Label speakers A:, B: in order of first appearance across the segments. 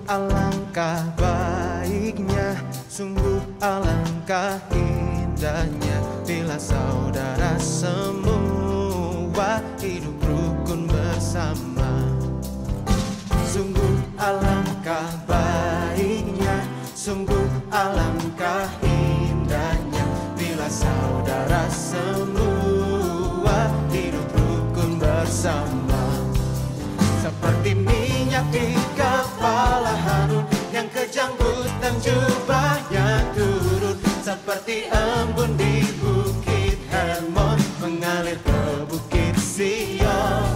A: Alangkah baiknya, sungguh alangkah indahnya bila saudara semua hidup rukun bersama. Sungguh alangkah baiknya, sungguh alangkah indahnya bila saudara semua hidup rukun bersama. Seperti minyak di kepala Harun yang kejanggut dan jubahnya turun, seperti embun di bukit Hermon mengalir ke bukit Sion.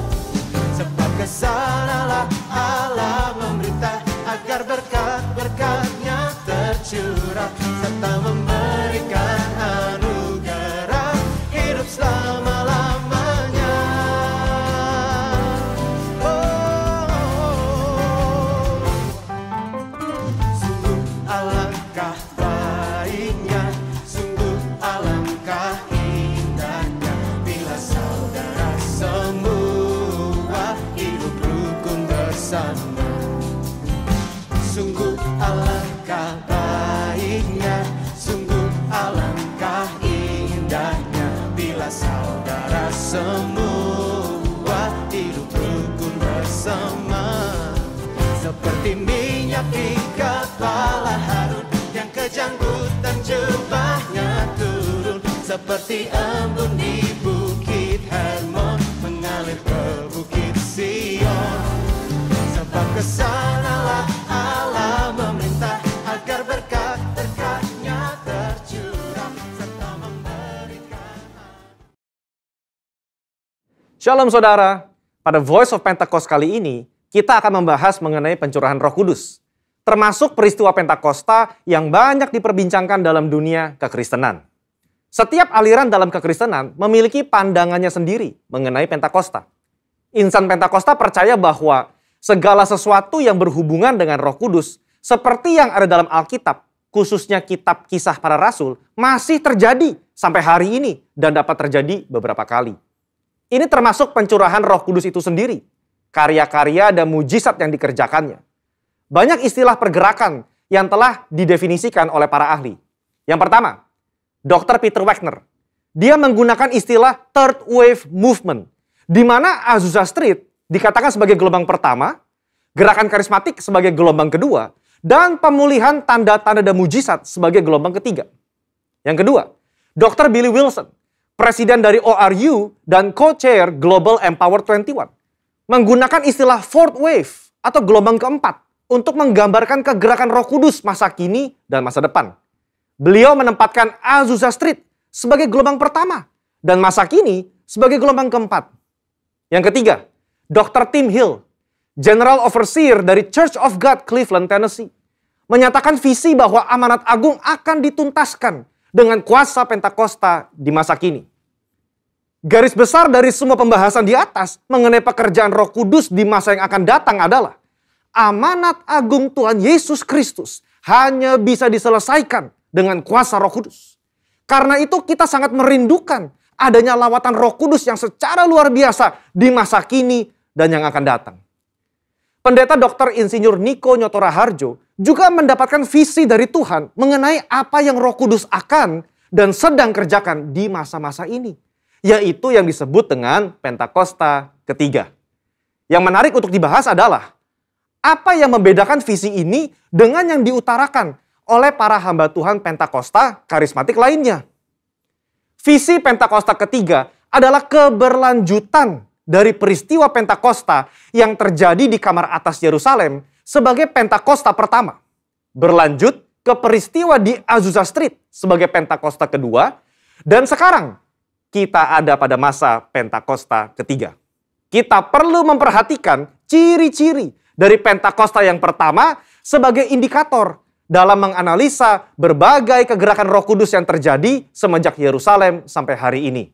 A: Sebab kesanalah Allah memerintah agar berkat-berkatnya tercurah serta memberikan anugerah hidup selama-lamanya. Sungguh alangkah baiknya, sungguh alangkah indahnya bila saudara semua hidup rukun bersama. Seperti minyak di kepala Harun yang kejanggut dan jubahnya turun, seperti embun di bukit Hermon mengalir ke bukit Sion. Sebab kesanalah Allah memerintah agar berkat-berkatnya tercurah serta memberikan.
B: Shalom saudara, pada Voice of Pentecost kali ini kita akan membahas mengenai pencurahan Roh Kudus, termasuk peristiwa Pentakosta yang banyak diperbincangkan dalam dunia kekristenan. Setiap aliran dalam kekristenan memiliki pandangannya sendiri mengenai Pentakosta. Insan Pentakosta percaya bahwa segala sesuatu yang berhubungan dengan Roh Kudus, seperti yang ada dalam Alkitab, khususnya kitab Kisah Para Rasul, masih terjadi sampai hari ini dan dapat terjadi beberapa kali. Ini termasuk pencurahan Roh Kudus itu sendiri, karya-karya dan mujizat yang dikerjakannya. Banyak istilah pergerakan yang telah didefinisikan oleh para ahli. Yang pertama, Dr. Peter Wagner. Dia menggunakan istilah Third Wave Movement, di mana Azusa Street dikatakan sebagai gelombang pertama, gerakan karismatik sebagai gelombang kedua, dan pemulihan tanda-tanda dan mujizat sebagai gelombang ketiga. Yang kedua, Dr. Billy Wilson, presiden dari ORU dan co-chair Global Empower 21, menggunakan istilah Fourth Wave atau gelombang keempat untuk menggambarkan kegerakan Roh Kudus masa kini dan masa depan. Beliau menempatkan Azusa Street sebagai gelombang pertama dan masa kini sebagai gelombang keempat. Yang ketiga, Dr. Tim Hill, General Overseer dari Church of God Cleveland, Tennessee, menyatakan visi bahwa amanat agung akan dituntaskan dengan kuasa Pentakosta di masa kini. Garis besar dari semua pembahasan di atas mengenai pekerjaan Roh Kudus di masa yang akan datang adalah amanat agung Tuhan Yesus Kristus hanya bisa diselesaikan dengan kuasa Roh Kudus. Karena itu kita sangat merindukan adanya lawatan Roh Kudus yang secara luar biasa di masa kini dan yang akan datang. Pendeta Dr. Insinyur Niko Nyotora Harjo juga mendapatkan visi dari Tuhan mengenai apa yang Roh Kudus akan dan sedang kerjakan di masa-masa ini, yaitu yang disebut dengan Pentakosta ketiga. Yang menarik untuk dibahas adalah apa yang membedakan visi ini dengan yang diutarakan oleh para hamba Tuhan Pentakosta karismatik lainnya. Visi Pentakosta ketiga adalah keberlanjutan dari peristiwa Pentakosta yang terjadi di kamar atas Yerusalem sebagai Pentakosta pertama. Berlanjut ke peristiwa di Azusa Street sebagai Pentakosta kedua. Dan sekarang kita ada pada masa Pentakosta ketiga. Kita perlu memperhatikan ciri-ciri dari Pentakosta yang pertama sebagai indikator dalam menganalisa berbagai kegerakan Roh Kudus yang terjadi semenjak Yerusalem sampai hari ini.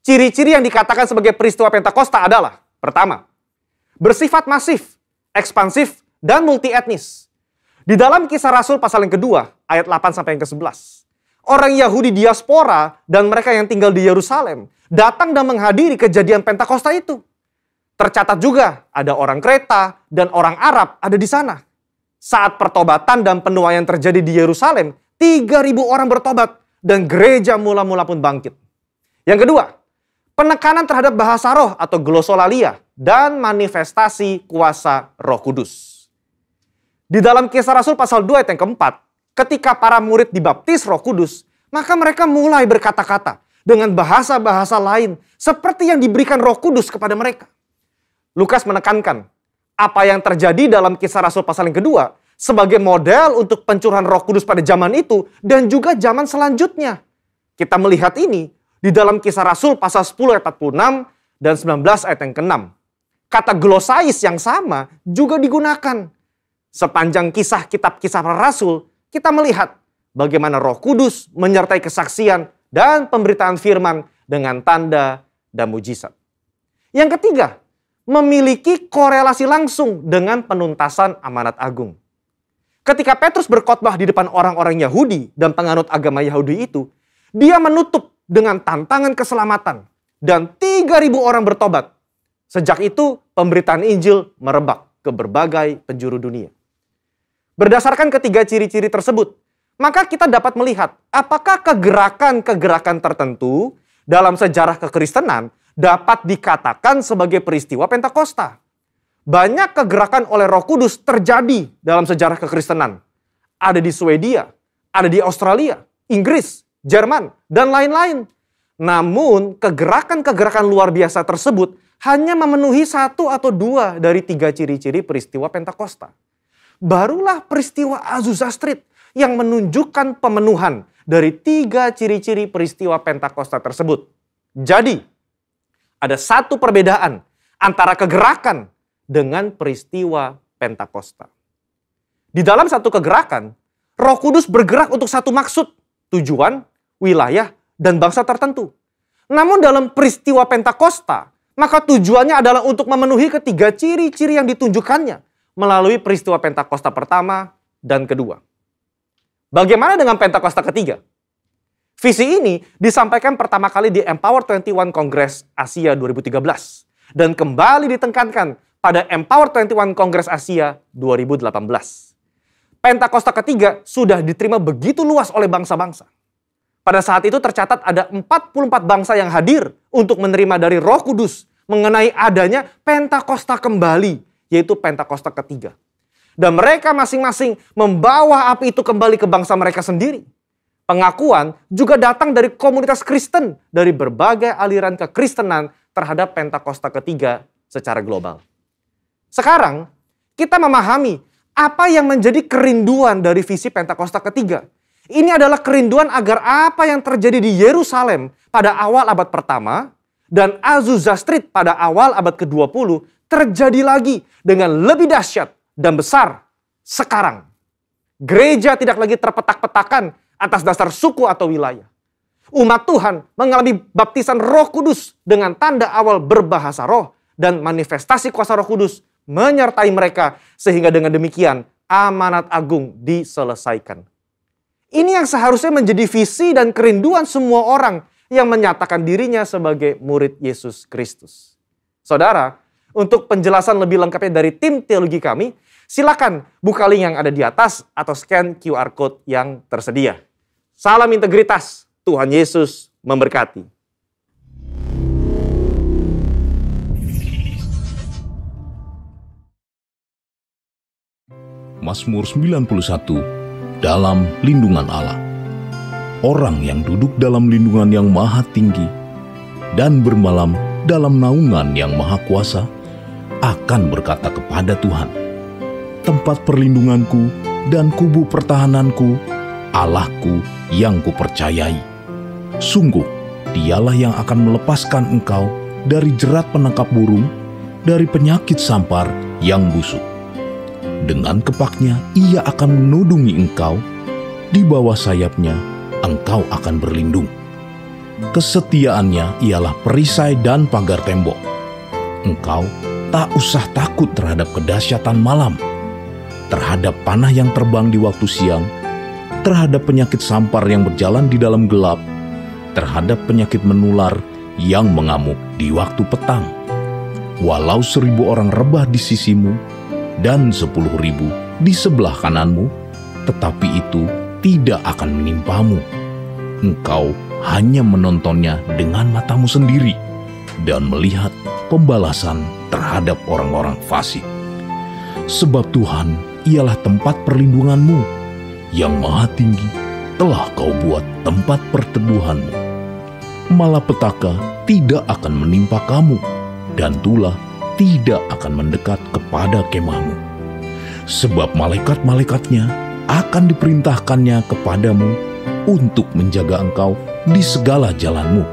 B: Ciri-ciri yang dikatakan sebagai peristiwa Pentakosta adalah, pertama, bersifat masif, ekspansif, dan multi etnis. Di dalam Kisah Rasul pasal yang kedua, ayat 8 sampai yang ke-11. Orang Yahudi diaspora dan mereka yang tinggal di Yerusalem datang dan menghadiri kejadian Pentakosta itu. Tercatat juga ada orang Kreta dan orang Arab ada di sana. Saat pertobatan dan penuaian terjadi di Yerusalem, 3.000 orang bertobat dan gereja mula-mula pun bangkit. Yang kedua, penekanan terhadap bahasa roh atau glosolalia dan manifestasi kuasa Roh Kudus. Di dalam Kisah Rasul pasal 2 ayat yang keempat, ketika para murid dibaptis Roh Kudus, maka mereka mulai berkata-kata dengan bahasa-bahasa lain seperti yang diberikan Roh Kudus kepada mereka. Lukas menekankan apa yang terjadi dalam Kisah Rasul pasal yang kedua sebagai model untuk pencurahan Roh Kudus pada zaman itu dan juga zaman selanjutnya. Kita melihat ini di dalam Kisah Rasul pasal 10 ayat 46 dan 19 ayat yang ke-6. Kata glosais yang sama juga digunakan. Sepanjang kisah kitab Kisah Para Rasul, kita melihat bagaimana Roh Kudus menyertai kesaksian dan pemberitaan firman dengan tanda dan mujizat. Yang ketiga, memiliki korelasi langsung dengan penuntasan amanat agung. Ketika Petrus berkhotbah di depan orang-orang Yahudi dan penganut agama Yahudi itu, dia menutup dengan tantangan keselamatan dan 3.000 orang bertobat. Sejak itu, pemberitaan Injil merebak ke berbagai penjuru dunia. Berdasarkan ketiga ciri-ciri tersebut, maka kita dapat melihat apakah kegerakan-kegerakan tertentu dalam sejarah kekristenan dapat dikatakan sebagai peristiwa Pentakosta. Banyak kegerakan oleh Roh Kudus terjadi dalam sejarah kekristenan. Ada di Swedia, ada di Australia, Inggris, Jerman, dan lain-lain. Namun, kegerakan-kegerakan luar biasa tersebut hanya memenuhi 1 atau 2 dari 3 ciri-ciri peristiwa Pentakosta. Barulah peristiwa Azusa Street yang menunjukkan pemenuhan dari 3 ciri-ciri peristiwa Pentakosta tersebut. Jadi, ada satu perbedaan antara kegerakan dengan peristiwa Pentakosta. Di dalam satu kegerakan, Roh Kudus bergerak untuk satu maksud, tujuan, wilayah, dan bangsa tertentu. Namun dalam peristiwa Pentakosta, maka tujuannya adalah untuk memenuhi ketiga ciri-ciri yang ditunjukkannya melalui peristiwa Pentakosta pertama dan kedua. Bagaimana dengan Pentakosta ketiga? Visi ini disampaikan pertama kali di Empower 21 Kongres Asia 2013 dan kembali ditekankan pada Empower 21 Kongres Asia 2018. Pentakosta ketiga sudah diterima begitu luas oleh bangsa-bangsa. Pada saat itu tercatat ada 44 bangsa yang hadir untuk menerima dari Roh Kudus mengenai adanya Pentakosta kembali, yaitu Pentakosta ketiga. Dan mereka masing-masing membawa api itu kembali ke bangsa mereka sendiri. Pengakuan juga datang dari komunitas Kristen dari berbagai aliran kekristenan terhadap Pentakosta ketiga secara global. Sekarang, kita memahami apa yang menjadi kerinduan dari visi Pentakosta ketiga. Ini adalah kerinduan agar apa yang terjadi di Yerusalem pada awal abad pertama dan Azusa Street pada awal abad ke-20 terjadi lagi dengan lebih dahsyat dan besar sekarang. Gereja tidak lagi terpetak-petakan atas dasar suku atau wilayah. Umat Tuhan mengalami baptisan Roh Kudus dengan tanda awal berbahasa roh dan manifestasi kuasa Roh Kudus menyertai mereka sehingga dengan demikian amanat agung diselesaikan. Ini yang seharusnya menjadi visi dan kerinduan semua orang yang menyatakan dirinya sebagai murid Yesus Kristus. Saudara, untuk penjelasan lebih lengkapnya dari tim teologi kami, silakan buka link yang ada di atas atau scan QR Code yang tersedia. Salam integritas, Tuhan Yesus memberkati.
C: Mazmur 91, dalam lindungan Allah. Orang yang duduk dalam lindungan yang maha tinggi dan bermalam dalam naungan yang maha kuasa akan berkata kepada Tuhan, tempat perlindunganku dan kubu pertahananku, Allahku yang kupercayai. Sungguh, dialah yang akan melepaskan engkau dari jerat penangkap burung, dari penyakit sampar yang busuk. Dengan kepaknya ia akan menudungi engkau, di bawah sayapnya engkau akan berlindung. Kesetiaannya ialah perisai dan pagar tembok. Engkau tak usah takut terhadap kedahsyatan malam, terhadap panah yang terbang di waktu siang, terhadap penyakit sampar yang berjalan di dalam gelap, terhadap penyakit menular yang mengamuk di waktu petang. Walau 1.000 orang rebah di sisimu dan 10.000 di sebelah kananmu, tetapi itu tidak akan menimpamu. Engkau hanya menontonnya dengan matamu sendiri dan melihat pembalasan terhadap orang-orang fasik. Sebab Tuhan ialah tempat perlindunganmu, yang maha tinggi telah kau buat tempat perteduhanmu. Malapetaka tidak akan menimpa kamu, dan tulah tidak akan mendekat kepada kemahmu. Sebab malaikat-malaikatnya akan diperintahkannya kepadamu untuk menjaga engkau di segala jalanmu.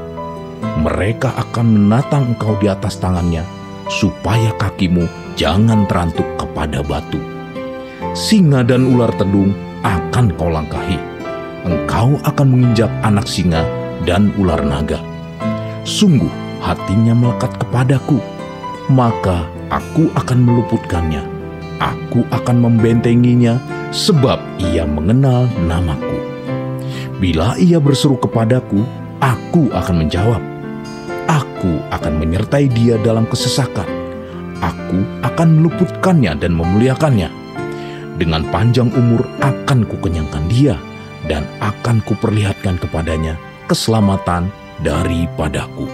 C: Mereka akan menatang engkau di atas tangannya, supaya kakimu jangan terantuk kepada batu. Singa dan ular tedung akan kau langkahi. Engkau akan menginjak anak singa dan ular naga. Sungguh hatinya melekat kepadaku, maka aku akan meluputkannya. Aku akan membentenginya, sebab ia mengenal namaku. Bila ia berseru kepadaku, aku akan menjawab. Aku akan menyertai dia dalam kesesakan. Aku akan meluputkannya dan memuliakannya. Dengan panjang umur akan kukenyangkan dia, dan akan kuperlihatkan kepadanya keselamatan daripadaku.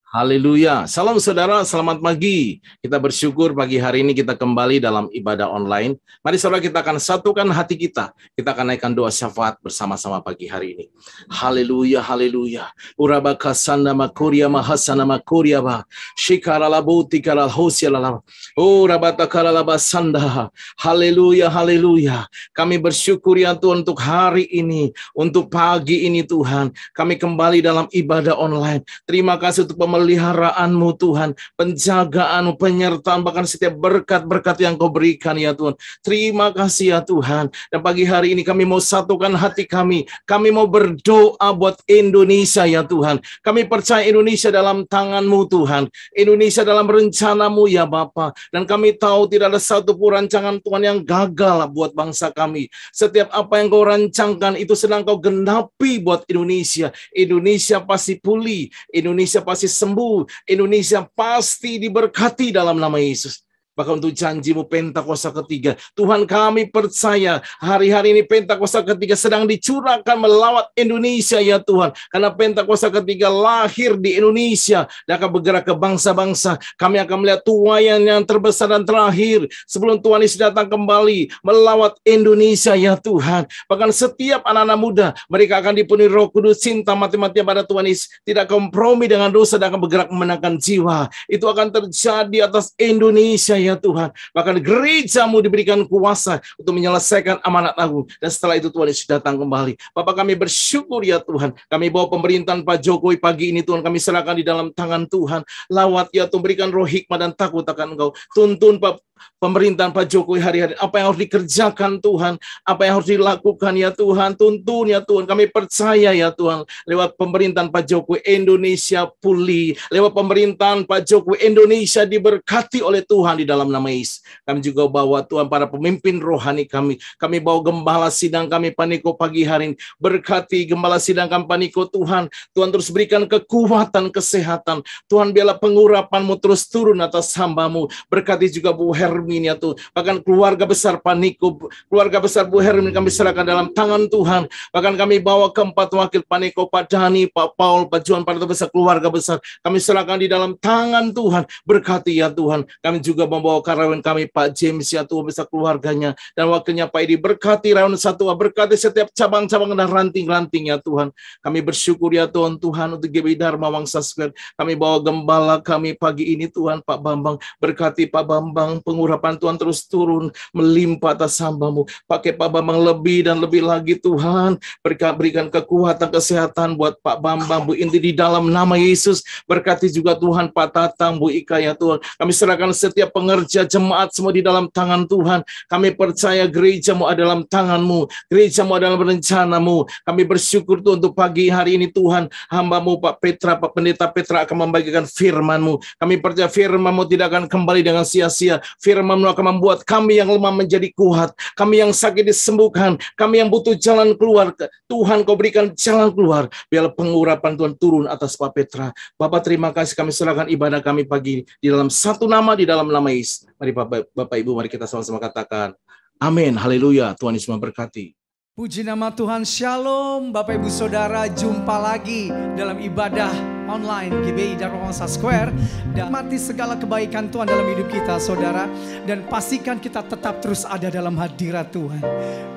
D: Haleluya. Salam saudara, selamat pagi. Kita bersyukur pagi hari ini kita kembali dalam ibadah online. Mari saudara, kita akan satukan hati kita. Kita akan naikkan doa syafaat bersama-sama pagi hari ini. Haleluya, haleluya. Urabaka sanda makuria mahasana makuria ba. Shikaralabuti karalhosialala. Urabata karalabasanda. Haleluya, haleluya. Kami bersyukur ya Tuhan untuk hari ini, untuk pagi ini Tuhan. Kami kembali dalam ibadah online. Terima kasih untuk pemeliharaanmu Tuhan, penjagaan, penyertaan, bahkan setiap berkat-berkat yang kau berikan ya Tuhan. Terima kasih ya Tuhan. Dan pagi hari ini kami mau satukan hati kami. Kami mau berdoa buat Indonesia ya Tuhan. Kami percaya Indonesia dalam tangan-Mu Tuhan. Indonesia dalam rencana-Mu ya Bapa. Dan kami tahu tidak ada satu pun rancangan Tuhan yang gagal buat bangsa kami. Setiap apa yang kau rancangkan itu sedang kau genapi buat Indonesia. Indonesia pasti pulih. Indonesia pasti sembuh. Indonesia pasti diberkati dalam nama Yesus. Bahkan untuk janjimu Pentakosta ketiga, Tuhan kami percaya hari-hari ini Pentakosta ketiga sedang dicurahkan melawat Indonesia ya Tuhan. Karena Pentakosta ketiga lahir di Indonesia dan akan bergerak ke bangsa-bangsa. Kami akan melihat tuaian yang terbesar dan terakhir sebelum Tuhan Yesus datang kembali melawat Indonesia ya Tuhan. Bahkan setiap anak-anak muda mereka akan dipenuhi Roh Kudus, cinta mati-matian pada Tuhan Yesus, tidak kompromi dengan dosa dan akan bergerak memenangkan jiwa. Itu akan terjadi atas Indonesia ya Tuhan. Bahkan gerejamu diberikan kuasa untuk menyelesaikan amanat agung. Dan setelah itu Tuhan Yesus datang kembali. Bapak kami bersyukur ya Tuhan. Kami bawa pemerintahan Pak Jokowi pagi ini Tuhan. Kami serahkan di dalam tangan Tuhan. Lawat ya Tuhan. Berikan roh hikmah dan takut akan Engkau. Tuntun Pak pemerintahan Pak Jokowi hari-hari. Apa yang harus dikerjakan Tuhan. Apa yang harus dilakukan ya Tuhan. Tuntun ya Tuhan. Kami percaya ya Tuhan. Lewat pemerintahan Pak Jokowi Indonesia pulih. Lewat pemerintahan Pak Jokowi Indonesia diberkati oleh Tuhan di dalam nama Yesus. Kami juga bawa Tuhan para pemimpin rohani kami. Kami bawa gembala sidang kami Paniko pagi hari ini. Berkati gembala sidang kami Paniko Tuhan. Tuhan terus berikan kekuatan, kesehatan. Tuhan biarlah pengurapan-Mu terus turun atas hamba-Mu. Berkati juga Bu Hermin ya Tuhan. Bahkan keluarga besar Paniko, keluarga besar Bu Hermin kami serahkan dalam tangan Tuhan. Bahkan kami bawa keempat wakil Paniko, Pak Dhani, Pak Paul, Pak Juan, para besar keluarga besar. Kami serahkan di dalam tangan Tuhan. Berkati ya Tuhan. Kami juga membawa karyawan kami Pak James ya Tuhan beserta keluarganya dan wakilnya Pak Edi. Berkati Rayon Satwa, berkati setiap cabang-cabang dan ranting-ranting ya Tuhan. Kami bersyukur ya Tuhan untuk GBI Dharma Wangsa Square. Kami bawa gembala kami pagi ini Tuhan Pak Bambang. Berkati Pak Bambang, pengurapan Tuhan terus turun melimpah atas hamba-Mu. Pakai Pak Bambang lebih dan lebih lagi Tuhan. Berikan kekuatan kesehatan buat Pak Bambang, Bu Inti di dalam nama Yesus. Berkati juga Tuhan Pak Tatang, Bu Ika ya Tuhan. Kami serahkan setiap pengertian bekerja, jemaat semua di dalam tangan Tuhan. Kami percaya gerejamu ada dalam tangan-Mu, gerejamu ada dalam rencana-Mu. Kami bersyukur Tuhan untuk pagi hari ini Tuhan, hamba-Mu Pak Petra, Pak Pendeta Petra akan membagikan firman-Mu. Kami percaya firman-Mu tidak akan kembali dengan sia-sia. Firman-Mu akan membuat kami yang lemah menjadi kuat, kami yang sakit disembuhkan, kami yang butuh jalan keluar. Tuhan, Kau berikan jalan keluar. Biarlah pengurapan Tuhan turun atas Pak Petra. Bapak, terima kasih, kami serahkan ibadah kami pagi di dalam satu nama, di dalam nama Yesus. Mari Bapak Ibu, mari kita sama-sama katakan amin, haleluya. Tuhan Yesus memberkati.
E: Puji nama Tuhan, Shalom Bapak Ibu Saudara, jumpa lagi dalam ibadah online GBI Dharma Wangsa Square. Dan mati segala kebaikan Tuhan dalam hidup kita Saudara, dan pastikan kita tetap terus ada dalam hadirat Tuhan.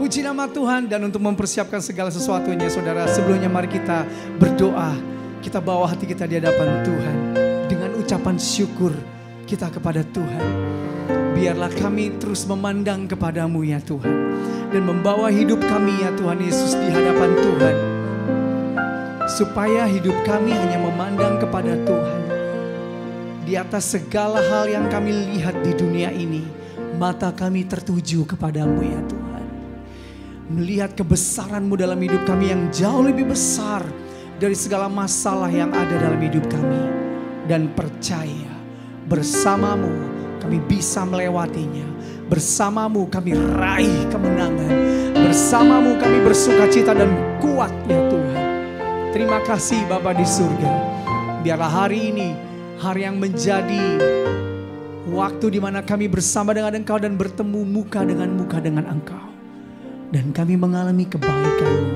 E: Puji nama Tuhan. Dan untuk mempersiapkan segala sesuatunya Saudara, sebelumnya mari kita berdoa. Kita bawa hati kita di hadapan Tuhan dengan ucapan syukur kita kepada Tuhan. Biarlah kami terus memandang kepadamu ya Tuhan, dan membawa hidup kami ya Tuhan Yesus di hadapan Tuhan, supaya hidup kami hanya memandang kepada Tuhan. Di atas segala hal yang kami lihat di dunia ini, mata kami tertuju kepadamu ya Tuhan. Melihat kebesaran-Mu dalam hidup kami yang jauh lebih besar dari segala masalah yang ada dalam hidup kami. Dan percaya bersama-Mu kami bisa melewatinya. Bersama-Mu kami raih kemenangan. Bersama-Mu kami bersukacita dan kuat ya Tuhan. Terima kasih Bapa di surga. Biarlah hari ini hari yang menjadi waktu di mana kami bersama dengan Engkau dan bertemu muka dengan Engkau. Dan kami mengalami kebaikan-Mu,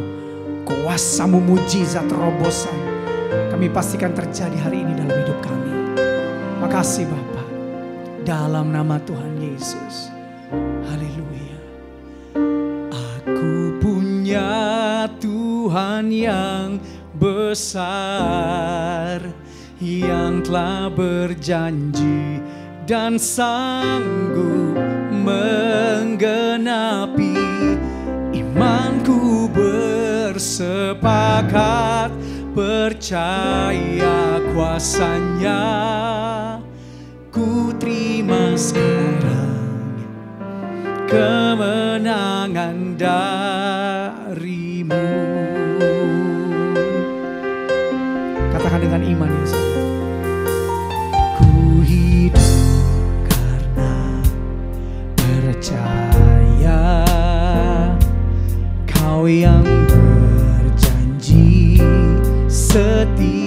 E: kuasa-Mu, mujizat, terobosan. Kami pastikan terjadi hari ini dalam hidup kami. Makasih Bapa. Dalam nama Tuhan Yesus. Haleluya. Aku punya Tuhan yang besar, yang telah berjanji dan sanggup menggenapi. Imanku bersepakat, percaya kuasa-Nya. Ku terima sekarang kemenangan dari-Mu. Katakan dengan iman ya saudara. Ku hidup karena percaya Kau yang berjanji setia.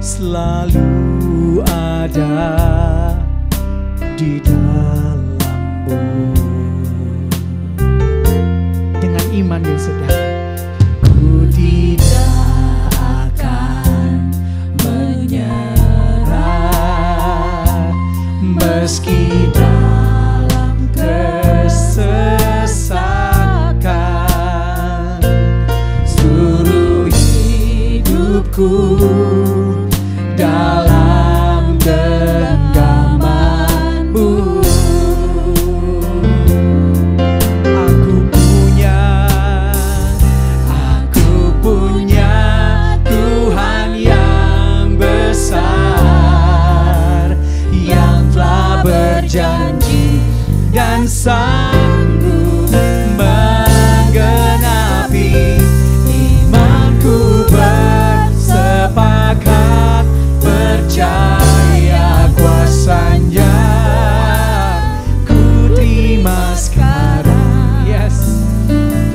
E: Selalu ada di dalam-Mu. Dengan iman ya saudara. Ku tidak akan menyerah, meski dalam kesesakan. Seluruh hidupku dalam genggaman-Mu. Aku punya Tuhan yang besar, yang telah berjanji dan sanggup menggenapi. Imanku bersepakat, percaya kuasa-Nya. Ku terima sekarang, yes,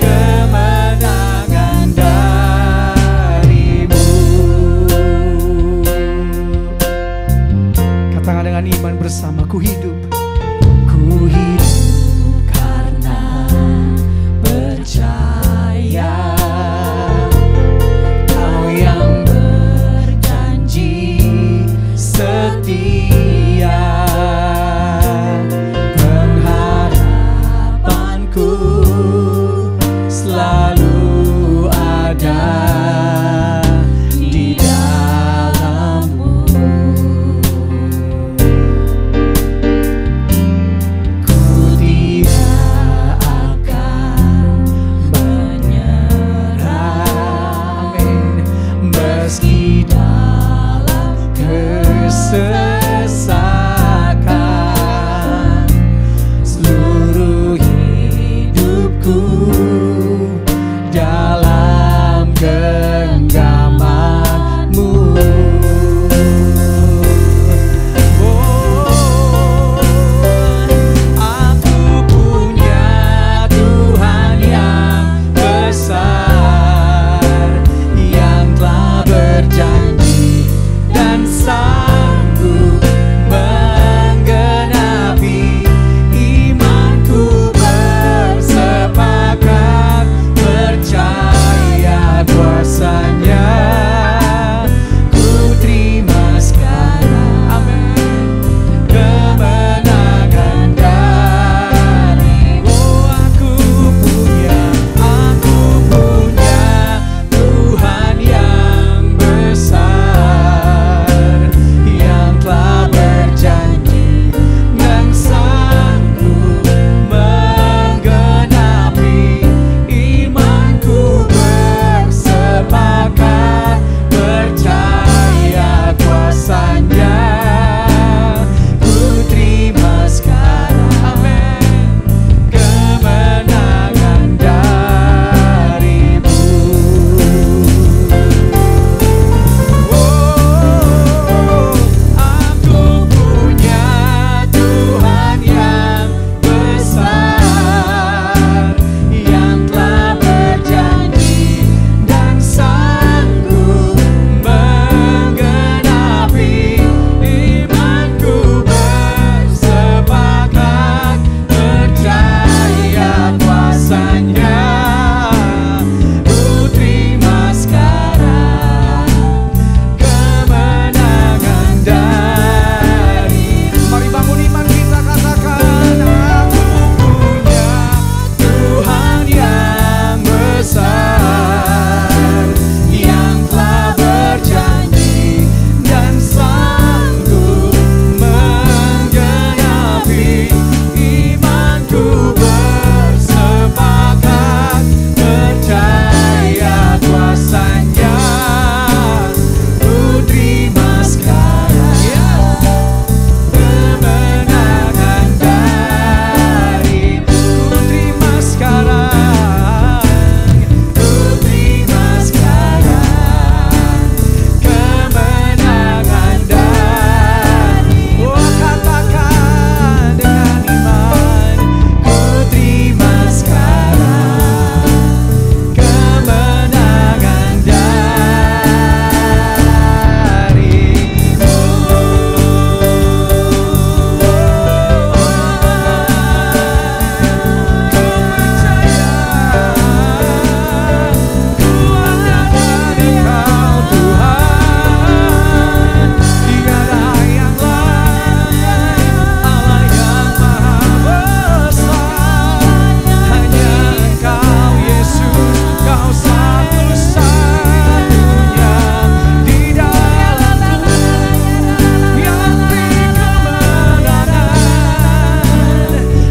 E: kemenangan dari-Mu. Katakan dengan iman bersama, ku hidup karena percaya Kau yang setia. Pengharapanku selalu ada di dalam-Mu. Ku tidak akan menyerah, amin, aku dalam genggaman-Mu. Oh, aku punya Tuhan yang besar, yang telah berjanji dan sanggup menggenapi. Imanku bersepakat percaya kuasa-Nya. Ku terima sekarang, amin, kemenangan dari. Oh, aku punya Tuhan yang besar, yang telah berjanji dan sanggup menggenapi. Imanku bersepakat percaya kuasa-Nya. Ku terima sekarang, amin, kemenangan dari-Mu. Oh, aku punya Tuhan yang besar, yang telah berjanji dan sanggup menggenapi. Imanku bersepakat percaya kuasa-Nya. Ku terima sekarang kemenangan dari. Mari bangun iman kita, katakan, aku punya Tuhan yang besar, yang telah berjanji dan sanggup menggenapi. Imanku bersepakat percaya kuasa-Nya. Ku terima sekarang kemenangan dari. Ku terima sekarang, ku terima sekarang kemenangan dari. Oh, katakan dengan iman, ku terima sekarang kemenangan dari-Mu. Ku andalkan Engkau Tuhan, tiada yang lain, Allah yang maha besar. Hanya Engkau Yesus, Kau satu-satunya di dalam-Ku yang beri kemenangan.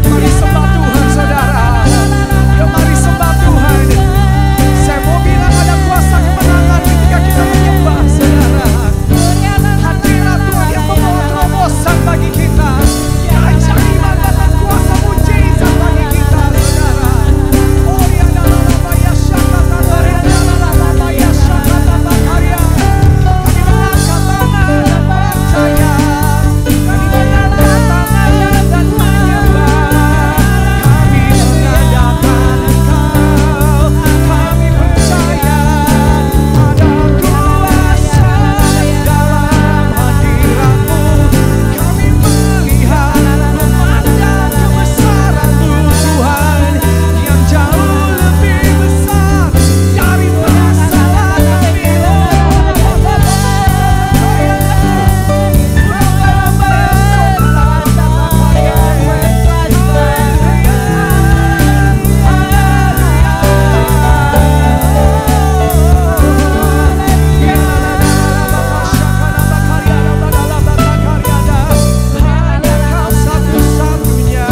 E: Mari sembah Tuhan, saudara. Ya, mari sembah Tuhan. Saya mau bilang ada kuasa kemenangan ketika kita menyembah, saudara. Hadirat Tuhan yang membawa terobosan bagi kita. Ya, keajaiban dan kuasa mujizat bagi kita, saudara. Oh, ya dalam nama Yesus, kata ya dalam nama Yesus, kata Bakaria. Kami mengangkat tangan dan percaya. Kami mengangkat tangan dan menyembah. Kami mengadakan Engkau. Kami percaya ada kuasa dalam hadirat-Mu. Kami melihat, memandang kebesaran-Mu, Tuhan, yang jauh lebih besar dari masalah kami. Kau satu-satunya.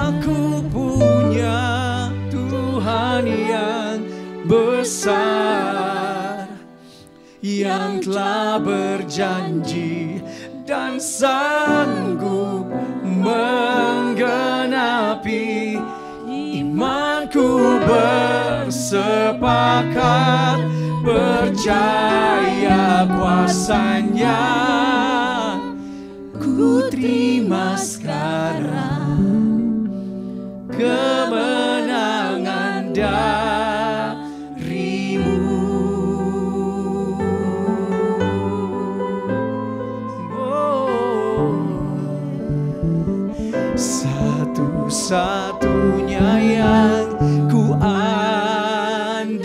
E: Aku punya Tuhan yang besar, yang telah berjanji dan sanggup menggenapi. Imanku bersepakat, percaya kuasanya. Ku terima sekarang kemenangan darimu. Oh, satu-satunya yang ku andalkan,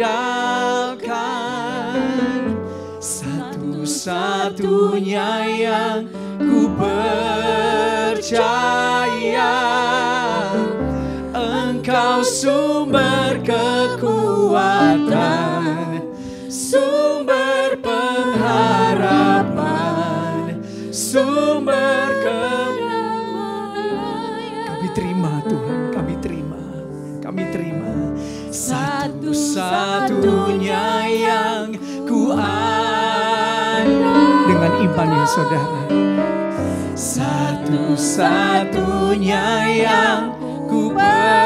E: satu-satunya yang ku percaya. Engkau sumber kekuatan, sumber pengharapan, sumber kami terima Tuhan, kami terima, kami terima. Satu-satunya yang ku andalkan. Dengan iman ya saudara, satu-satunya yang ku percaya.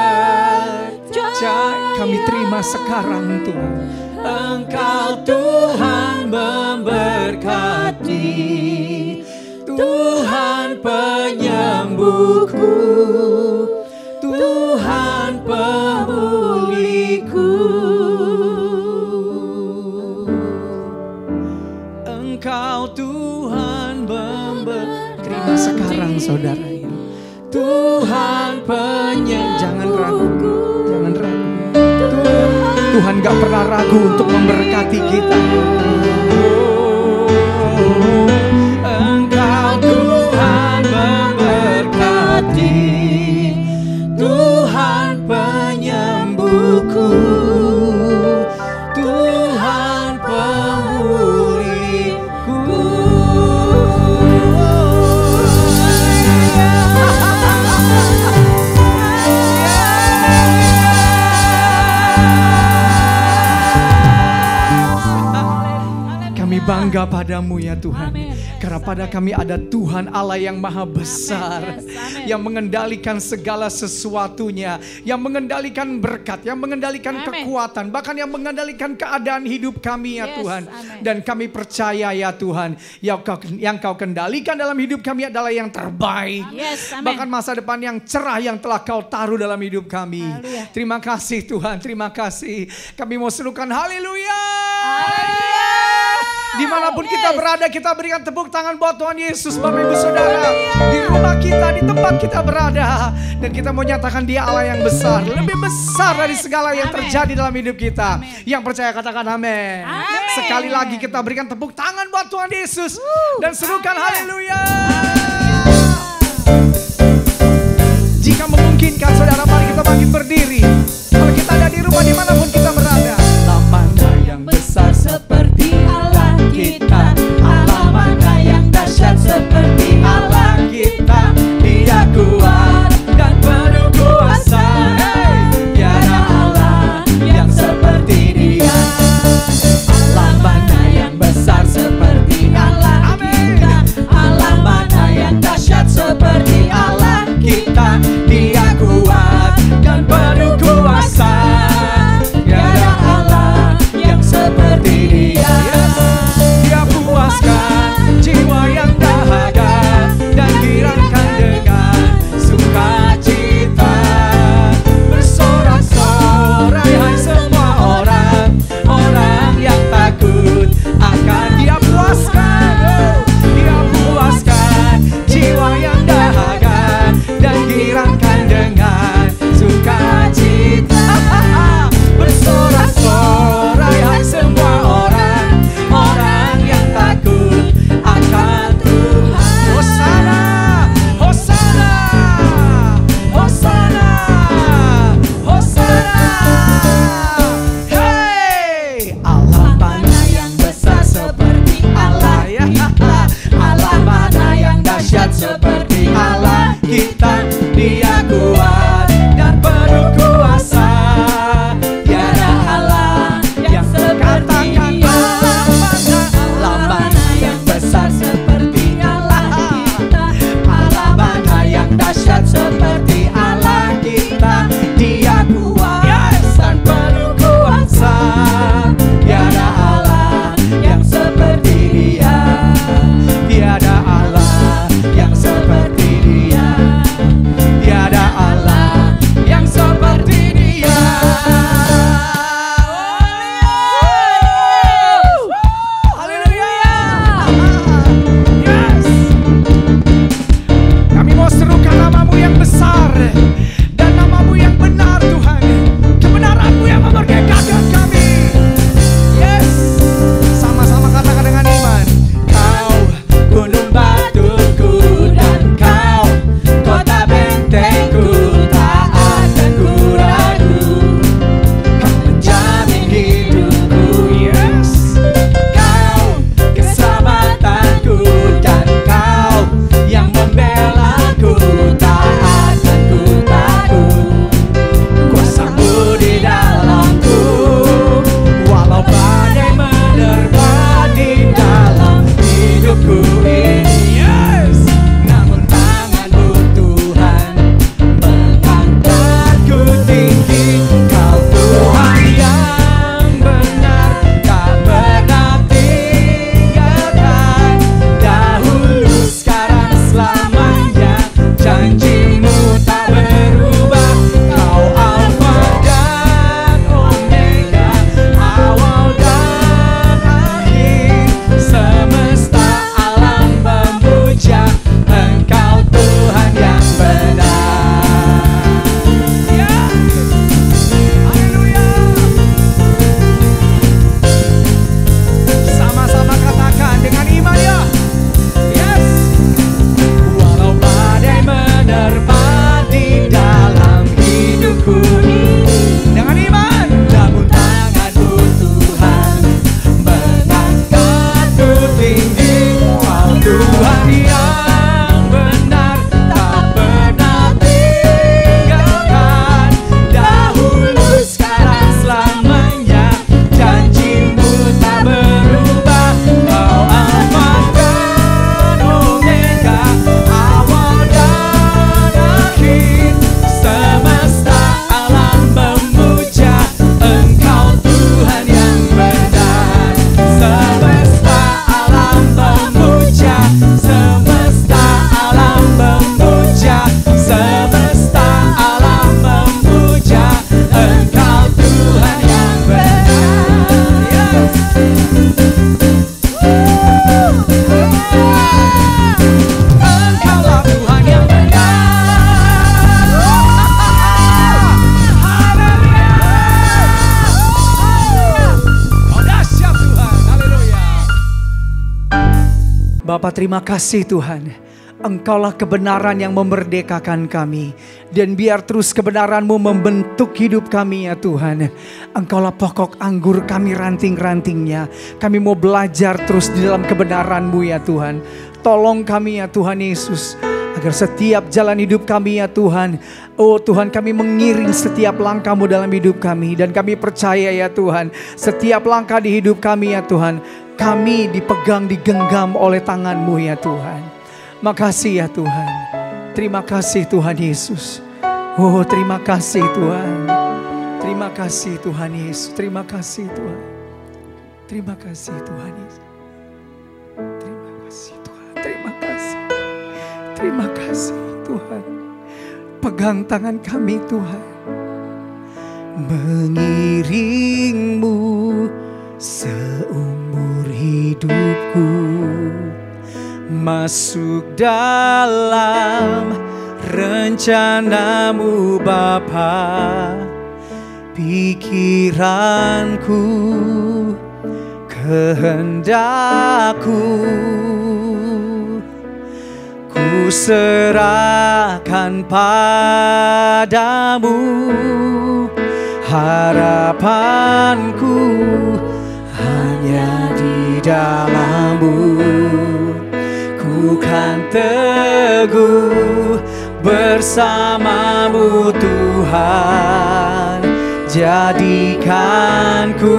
E: Kami terima sekarang Tuhan. Engkau Tuhan memberkati, Tuhan penyembuhku, Tuhan pemulihku. Engkau Tuhan terima sekarang saudara. Tuhan jangan ragu, jangan ragu. Tuhan gak pernah ragu untuk memberkati kita. Engkau Tuhan memberkati, Tuhan penyembuhku, Tuhan pemulihku. Bangga padamu ya Tuhan. Amen. Karena pada kami ada Tuhan Allah yang maha besar. Amen. Yes. Yang mengendalikan segala sesuatunya. Yang mengendalikan berkat. Yang mengendalikan kekuatan. Bahkan yang mengendalikan keadaan hidup kami ya Tuhan. Amen. Dan kami percaya ya Tuhan. Yang kau kendalikan dalam hidup kami adalah yang terbaik. Yes. Bahkan masa depan yang cerah yang telah kau taruh dalam hidup kami. Haleluya. Terima kasih Tuhan. Terima kasih. Kami mau serukan haleluya. Haleluya. Dimanapun kita berada, kita berikan tepuk tangan buat Tuhan Yesus, Bapak Ibu Saudara. Di rumah kita, di tempat kita berada. Dan kita mau nyatakan Dia Allah yang besar. Lebih besar dari segala yang terjadi dalam hidup kita. Yang percaya katakan amin. Sekali lagi kita berikan tepuk tangan buat Tuhan Yesus. Dan serukan haleluya. Jika memungkinkan saudara, mari kita bangkit berdiri. Kalau kita ada di rumah, dimanapun kita berada. Allah mana yang besar seperti Allah kita, Allah mana yang dahsyat seperti Allah kita. Dia kuat dan penuh kuasa, tiada Allah yang seperti Dia. Allah mana yang besar seperti Allah kita, Allah mana yang dahsyat seperti Allah kita. Dia kuat dan penuh kuasa, tiada Allah yang seperti Dia. Dia puaskan jiwa yang dahaga dan dirasakan Allah yang seperti Dia. Tiada Allah yang seperti Dia. Haleluya. Yes. Kami mau serukan nama-Mu yang besar dan nama-Mu yang benar Tuhan. Kebenaran-Mu yang memerdekakan kami. Yes. Sama-sama katakan dengan iman. Kau gunung batuku dan Kau kota bentengku, tak akan ku ragu. Kau menjamin hidupku. Yes. Kau keselamatanku dan Kau yang membelaku, tak akan ku takut. Kuasa-Mu di dalamku, walau badai menerpa di dalam hidupku ini. Yes. Namun tangan-Mu Tuhan mengangkatku tinggi. Kau Tuhan yang benar, tak pernah tinggalkan. Dahulu, sekarang, selamanya, janji-Mu tak berubah. Kau Alfa dan Omega, awal dan akhir. Semesta alam memuja Engkau Tuhan yang benar. Ya. Haleluya. Sama-sama katakan dengan iman ya. Yes. Walau badai menerpa di dalam hidupku dengan iman, namun tangan-Mu Tuhan mengangkatku tinggi. Kau Tuhan yang benar, tak pernah tinggalkan. Dahulu, sekarang, selamanya, janji-Mu tak berubah. Kau Alfa dan Omega, awal dan akhir. Semesta alam memuja Engkau Tuhan yang benar. Semesta alam memuja, semesta alam memuja, semesta alam memuja Engkau Tuhan yang benar. Yes. Engkaulah Tuhan yang benar. Haleluya. Kau dahsyat Tuhan. Haleluya. Bapa, terima kasih Tuhan. Engkaulah kebenaran yang memerdekakan kami. Dan biar terus kebenaran-Mu membentuk hidup kami ya Tuhan. Engkaulah pokok anggur kami, ranting-rantingnya. Kami mau belajar terus di dalam kebenaran-Mu ya Tuhan. Tolong kami ya Tuhan Yesus, agar setiap jalan hidup kami ya Tuhan, oh Tuhan, kami mengiring setiap langkah-Mu dalam hidup kami. Dan kami percaya ya Tuhan, setiap langkah di hidup kami ya Tuhan, kami dipegang, digenggam oleh tangan-Mu ya Tuhan. Makasih ya Tuhan. Terima kasih Tuhan Yesus. Oh terima kasih Tuhan. Terima kasih Tuhan Yesus. Terima kasih Tuhan. Terima kasih Tuhan Yesus. Terima kasih Tuhan. Terima kasih. Terima kasih Tuhan. Pegang tangan kami Tuhan. Mengiring-Mu seumur hidupku, masuk dalam rencana-Mu Bapa. Pikiranku, kehendakku, ku serahkan padamu. Harapanku hanya di dalam-Mu. Ku kan teguh bersama-Mu Tuhan. Jadikan ku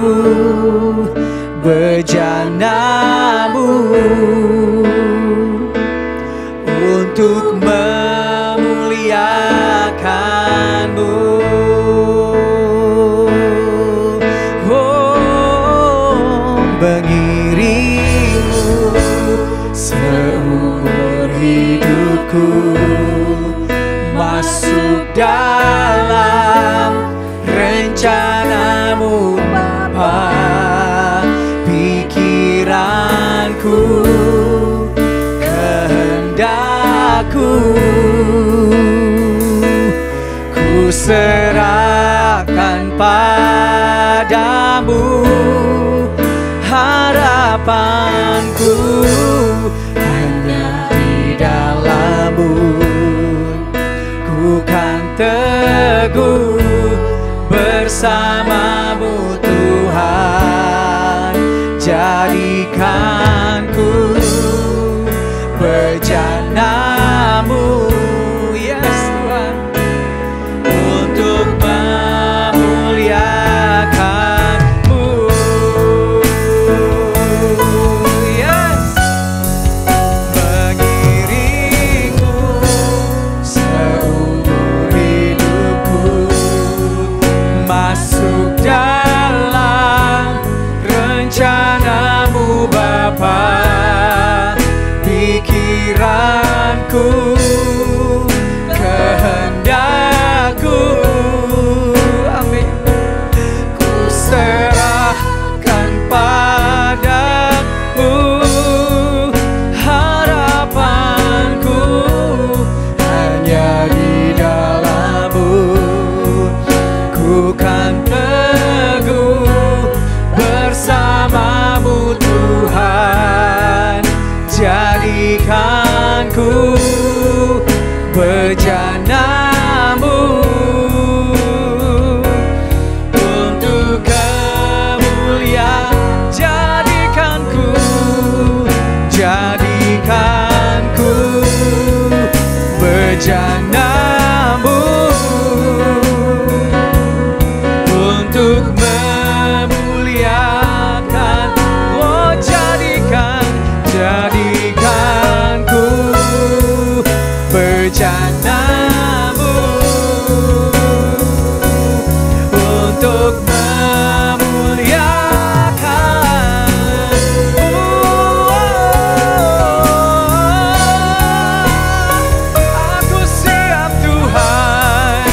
E: bejana-Mu untuk memuliakan-Mu. Oh, mengiring-Mu seumur Ku masuk dalam rencanamu Bapa. Pikiranku, kehendakku, ku serahkan padamu. Harapanku hanya di dalam-Mu. Ku kan teguh bersama-Mu Tuhan. Jadikan ku bejana-Mu, yes Tuhan, untuk memuliakan-Mu. Yes, mengiring-Mu seumur hidupku, masuk dalam rencana-Mu Bapa. Pikiranku, kehendakku, amin, ku serahkan padamu. Harapanku hanya di dalam-Mu. Ku kan teguh bersama-Mu Tuhan. Jadikan ku bejana-Mu untuk kemuliaan. Jadikan ku bejana-Mu untuk memuliakan. Oh, jadikan ku bejana-Mu untuk memuliakan-Mu. Aku siap Tuhan,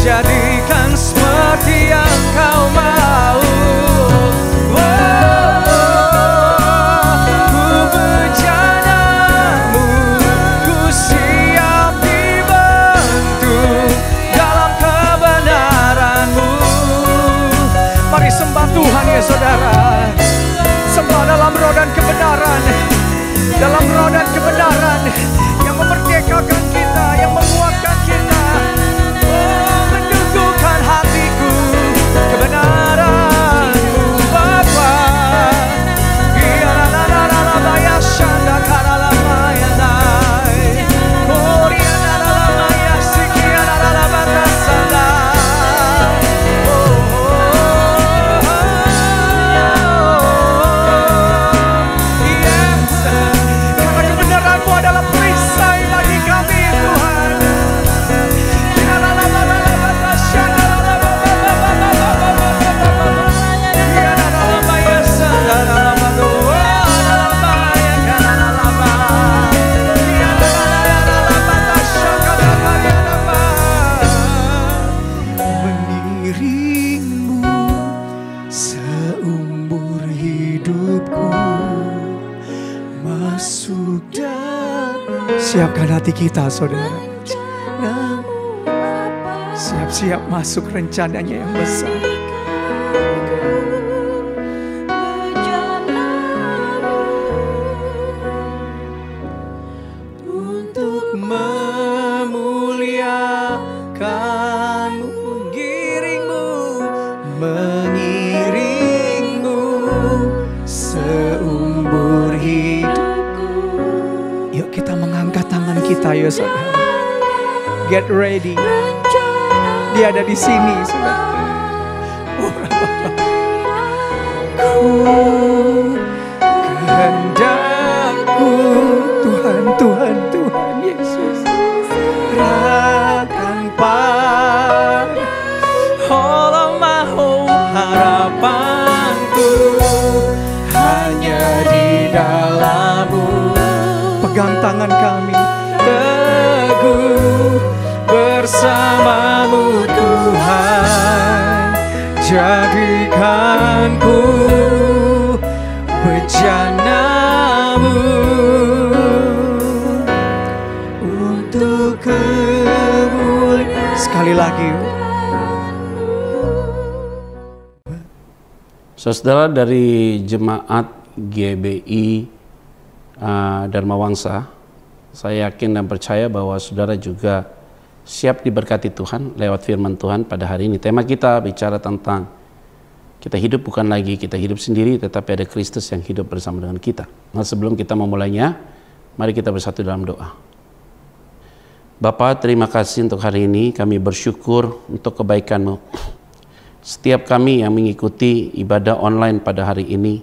E: jadikan seperti yang Kau mau. Tuhan ya saudara, sembah dalam roh dan kebenaran, dalam roh dan kebenaran yang memerdekakan kita, yang menguatkan kita. Oh, meneguhkan hatiku, kebenaran-Mu Bapa. Siapkan hati kita saudara, siap-siap masuk rencananya yang besar. Untuk memuliakan-Mu, mengiring-Mu seumur hidup. Yuk kita mengangkat tangan kita ya saudara. Get ready. Dia ada di sini saudara. Kehendakku Tuhan Yesus, serahkan padamu. Allah mau harapanku hanya di dalam-Mu. Pegang tangan kami. teguh bersamamu Tuhan, jadikanku bejanamu untuk kemuliaan. Sekali lagi.
F: Saudara dari jemaat GBI Dharma Wangsa, saya yakin dan percaya bahwa saudara juga siap diberkati Tuhan lewat firman Tuhan pada hari ini. Tema kita bicara tentang kita hidup bukan lagi kita hidup sendiri, tetapi ada Kristus yang hidup bersama dengan kita. Nah, sebelum kita memulainya, mari kita bersatu dalam doa. Bapa, terima kasih untuk hari ini. Kami bersyukur untuk kebaikan-Mu. Setiap kami yang mengikuti ibadah online pada hari ini,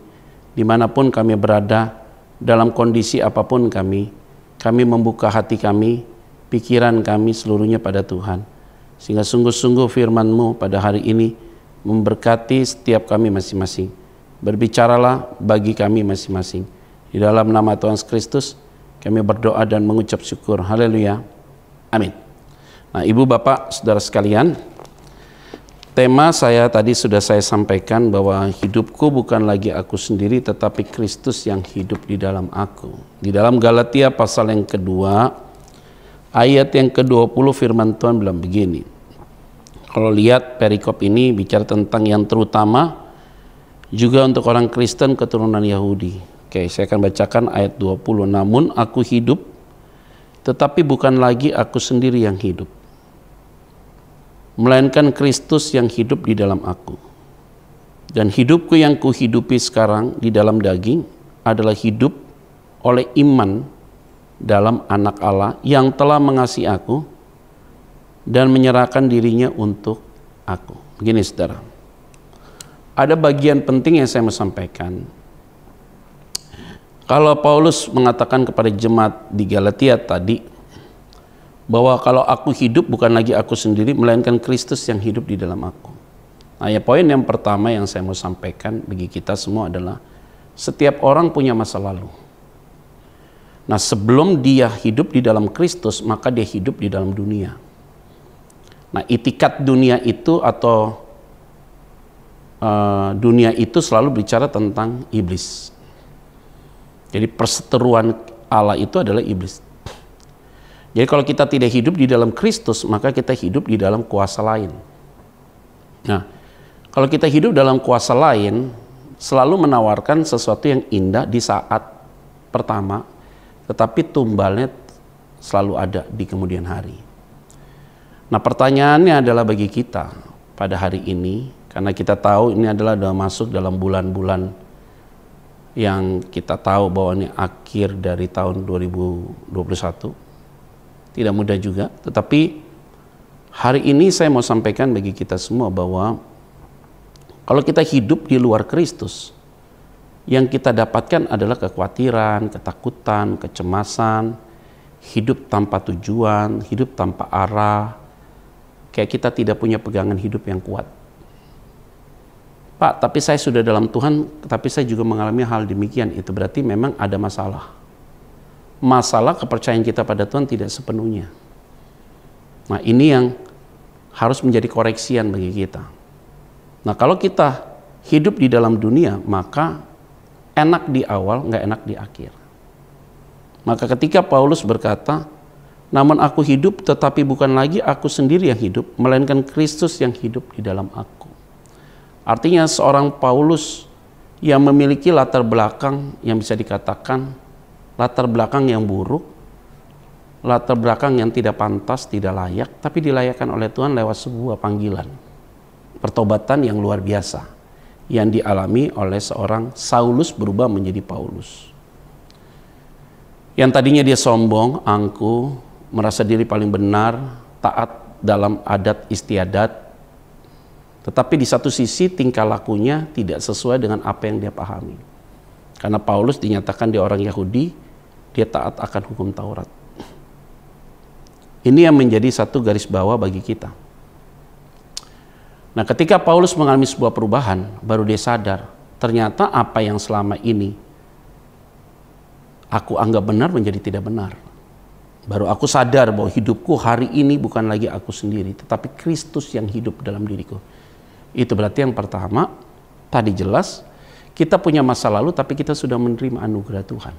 F: dimanapun kami berada, dalam kondisi apapun kami membuka hati kami, pikiran kami seluruhnya pada Tuhan. Sehingga sungguh-sungguh firman-Mu pada hari ini memberkati setiap kami masing-masing. Berbicaralah bagi kami masing-masing. Di dalam nama Tuhan Yesus Kristus, kami berdoa dan mengucap syukur. Haleluya. Amin. Nah, Ibu, Bapak, Saudara sekalian, tema saya tadi sudah saya sampaikan bahwa hidupku bukan lagi aku sendiri, tetapi Kristus yang hidup di dalam aku. Di dalam Galatia pasal yang kedua, ayat yang ke-20 firman Tuhan bilang begini. Kalau lihat perikop ini bicara tentang yang terutama juga untuk orang Kristen keturunan Yahudi. Oke, saya akan bacakan ayat 20. Namun aku hidup, tetapi bukan lagi aku sendiri yang hidup, melainkan Kristus yang hidup di dalam aku. Dan hidupku yang kuhidupi sekarang di dalam daging adalah hidup oleh iman dalam Anak Allah yang telah mengasihi aku dan menyerahkan dirinya untuk aku. Begini saudara, ada bagian penting yang saya mau sampaikan. Kalau Paulus mengatakan kepada jemaat di Galatia tadi, bahwa kalau aku hidup bukan lagi aku sendiri, melainkan Kristus yang hidup di dalam aku. Nah, ya, poin yang pertama yang saya mau sampaikan bagi kita semua adalah setiap orang punya masa lalu. Nah, sebelum dia hidup di dalam Kristus, maka dia hidup di dalam dunia. Nah, itikat dunia itu atau dunia itu selalu bicara tentang iblis. Jadi perseteruan Allah itu adalah iblis. Jadi kalau kita tidak hidup di dalam Kristus, maka kita hidup di dalam kuasa lain. Nah, kalau kita hidup dalam kuasa lain, selalu menawarkan sesuatu yang indah di saat pertama, tetapi tumbalnya selalu ada di kemudian hari. Nah, pertanyaannya adalah bagi kita pada hari ini, karena kita tahu ini adalah masuk dalam bulan-bulan yang kita tahu bahwa ini akhir dari tahun 2021. Tidak mudah juga, tetapi hari ini saya mau sampaikan bagi kita semua bahwa kalau kita hidup di luar Kristus, yang kita dapatkan adalah kekhawatiran, ketakutan, kecemasan, hidup tanpa tujuan, hidup tanpa arah, kayak kita tidak punya pegangan hidup yang kuat. Pak, tapi saya sudah dalam Tuhan, tapi saya juga mengalami hal demikian. Itu berarti memang ada masalah. Masalah kepercayaan kita pada Tuhan tidak sepenuhnya. Nah, ini yang harus menjadi koreksian bagi kita. Nah, kalau kita hidup di dalam dunia, maka enak di awal, nggak enak di akhir. Maka ketika Paulus berkata, namun aku hidup tetapi bukan lagi aku sendiri yang hidup, melainkan Kristus yang hidup di dalam aku. Artinya seorang Paulus yang memiliki latar belakang yang bisa dikatakan latar belakang yang buruk, latar belakang yang tidak pantas, tidak layak, tapi dilayakkan oleh Tuhan lewat sebuah panggilan. Pertobatan yang luar biasa yang dialami oleh seorang Saulus berubah menjadi Paulus. Yang tadinya dia sombong, angkuh, merasa diri paling benar, taat dalam adat istiadat, tetapi di satu sisi tingkah lakunya tidak sesuai dengan apa yang dia pahami. Karena Paulus dinyatakan dia orang Yahudi, dia taat akan hukum Taurat. Ini yang menjadi satu garis bawah bagi kita. Nah, ketika Paulus mengalami sebuah perubahan, baru dia sadar, ternyata apa yang selama ini aku anggap benar menjadi tidak benar. Baru aku sadar bahwa hidupku hari ini bukan lagi aku sendiri, tetapi Kristus yang hidup dalam diriku. Itu berarti yang pertama, tadi jelas, kita punya masa lalu tapi kita sudah menerima anugerah Tuhan.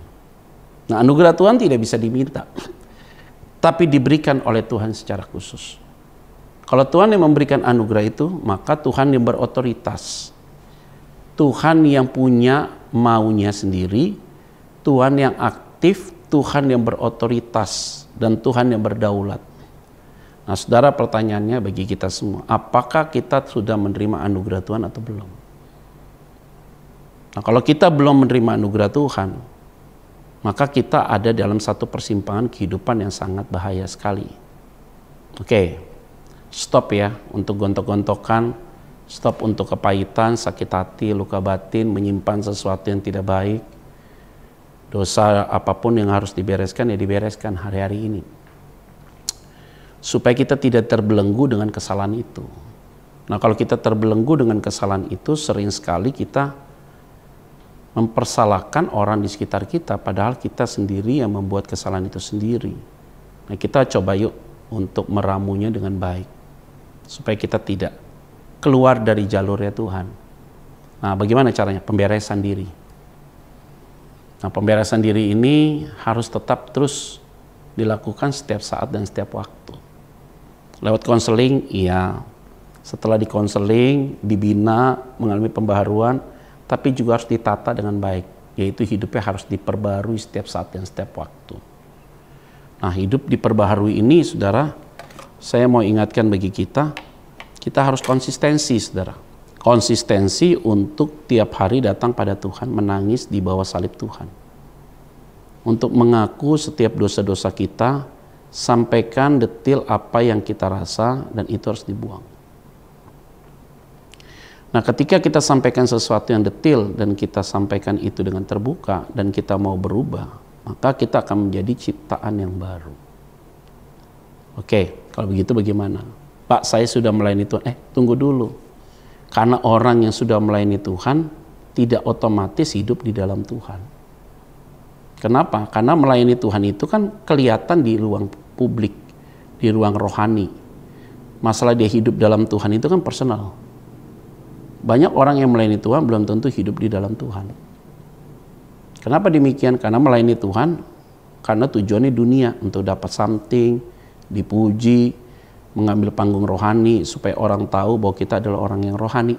F: Nah, anugerah Tuhan tidak bisa diminta, tapi diberikan oleh Tuhan secara khusus. Kalau Tuhan yang memberikan anugerah itu, maka Tuhan yang berotoritas. Tuhan yang punya maunya sendiri, Tuhan yang aktif, Tuhan yang berotoritas, dan Tuhan yang berdaulat. Nah, saudara, pertanyaannya bagi kita semua, apakah kita sudah menerima anugerah Tuhan atau belum? Nah, kalau kita belum menerima anugerah Tuhan, maka kita ada dalam satu persimpangan kehidupan yang sangat bahaya sekali. Oke, stop ya untuk gontok-gontokan, stop untuk kepahitan, sakit hati, luka batin, menyimpan sesuatu yang tidak baik. Dosa apapun yang harus dibereskan, ya dibereskan hari-hari ini. Supaya kita tidak terbelenggu dengan kesalahan itu. Nah, kalau kita terbelenggu dengan kesalahan itu, sering sekali kita mempersalahkan orang di sekitar kita, padahal kita sendiri yang membuat kesalahan itu sendiri. Nah, kita coba yuk untuk meramunya dengan baik, supaya kita tidak keluar dari jalurnya Tuhan. Nah, bagaimana caranya? Pemberesan diri. Nah, pemberesan diri ini harus tetap terus dilakukan setiap saat dan setiap waktu. Lewat konseling, iya. Setelah dikonseling, dibina, mengalami pembaharuan, tapi juga harus ditata dengan baik, yaitu hidupnya harus diperbarui setiap saat dan setiap waktu. Nah, hidup diperbaharui ini, saudara, saya mau ingatkan bagi kita harus konsistensi, saudara. Konsistensi untuk tiap hari datang pada Tuhan, menangis di bawah salib Tuhan. Untuk mengaku setiap dosa-dosa kita, sampaikan detil apa yang kita rasa, dan itu harus dibuang. Nah, ketika kita sampaikan sesuatu yang detil, dan kita sampaikan itu dengan terbuka, dan kita mau berubah, maka kita akan menjadi ciptaan yang baru. Oke, kalau begitu bagaimana? Pak, saya sudah melayani Tuhan. Tunggu dulu. Karena orang yang sudah melayani Tuhan tidak otomatis hidup di dalam Tuhan. Kenapa? Karena melayani Tuhan itu kan kelihatan di ruang publik, di ruang rohani. Masalah dia hidup dalam Tuhan itu kan personal. Banyak orang yang melayani Tuhan belum tentu hidup di dalam Tuhan. Kenapa demikian? Karena melayani Tuhan karena tujuannya dunia, untuk dapat something, dipuji, mengambil panggung rohani supaya orang tahu bahwa kita adalah orang yang rohani.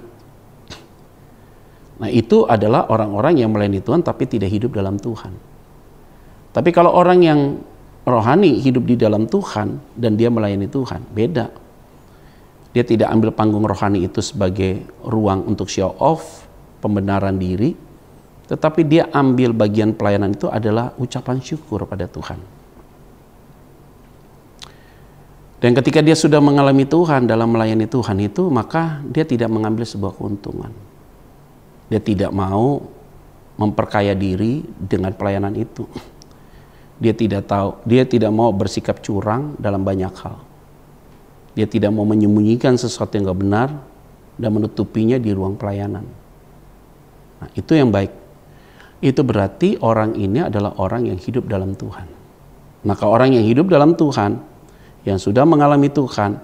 F: Nah, itu adalah orang-orang yang melayani Tuhan tapi tidak hidup dalam Tuhan. Tapi kalau orang yang rohani hidup di dalam Tuhan dan dia melayani Tuhan, beda. Dia tidak ambil panggung rohani itu sebagai ruang untuk show off, pembenaran diri, tetapi dia ambil bagian pelayanan itu adalah ucapan syukur pada Tuhan. Dan ketika dia sudah mengalami Tuhan dalam melayani Tuhan itu, maka dia tidak mengambil sebuah keuntungan. Dia tidak mau memperkaya diri dengan pelayanan itu. Dia tidak mau bersikap curang dalam banyak hal. Dia tidak mau menyembunyikan sesuatu yang gak benar dan menutupinya di ruang pelayanan. Nah, itu yang baik. Itu berarti orang ini adalah orang yang hidup dalam Tuhan. Maka orang yang hidup dalam Tuhan, yang sudah mengalami Tuhan,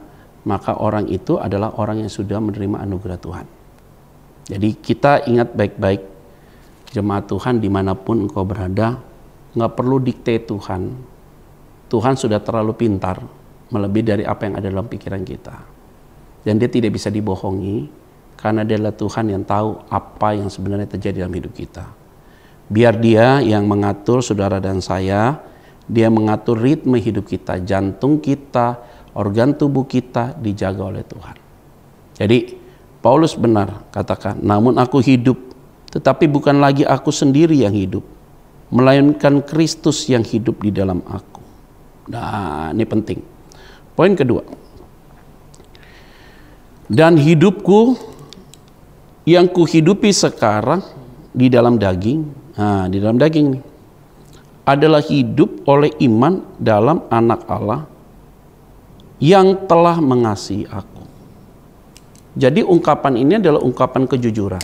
F: maka orang itu adalah orang yang sudah menerima anugerah Tuhan. Jadi kita ingat baik-baik, jemaat Tuhan dimanapun engkau berada, nggak perlu dikte Tuhan. Tuhan sudah terlalu pintar, melebihi dari apa yang ada dalam pikiran kita. Dan dia tidak bisa dibohongi, karena dia adalah Tuhan yang tahu apa yang sebenarnya terjadi dalam hidup kita. Biar dia yang mengatur saudara dan saya, dia mengatur ritme hidup kita, jantung kita, organ tubuh kita dijaga oleh Tuhan. Jadi Paulus benar katakan, namun aku hidup, tetapi bukan lagi aku sendiri yang hidup, melainkan Kristus yang hidup di dalam aku. Nah, ini penting. Poin kedua. Dan hidupku yang kuhidupi sekarang di dalam daging, nah di dalam daging nih, adalah hidup oleh iman dalam Anak Allah yang telah mengasihi aku. Jadi ungkapan ini adalah ungkapan kejujuran.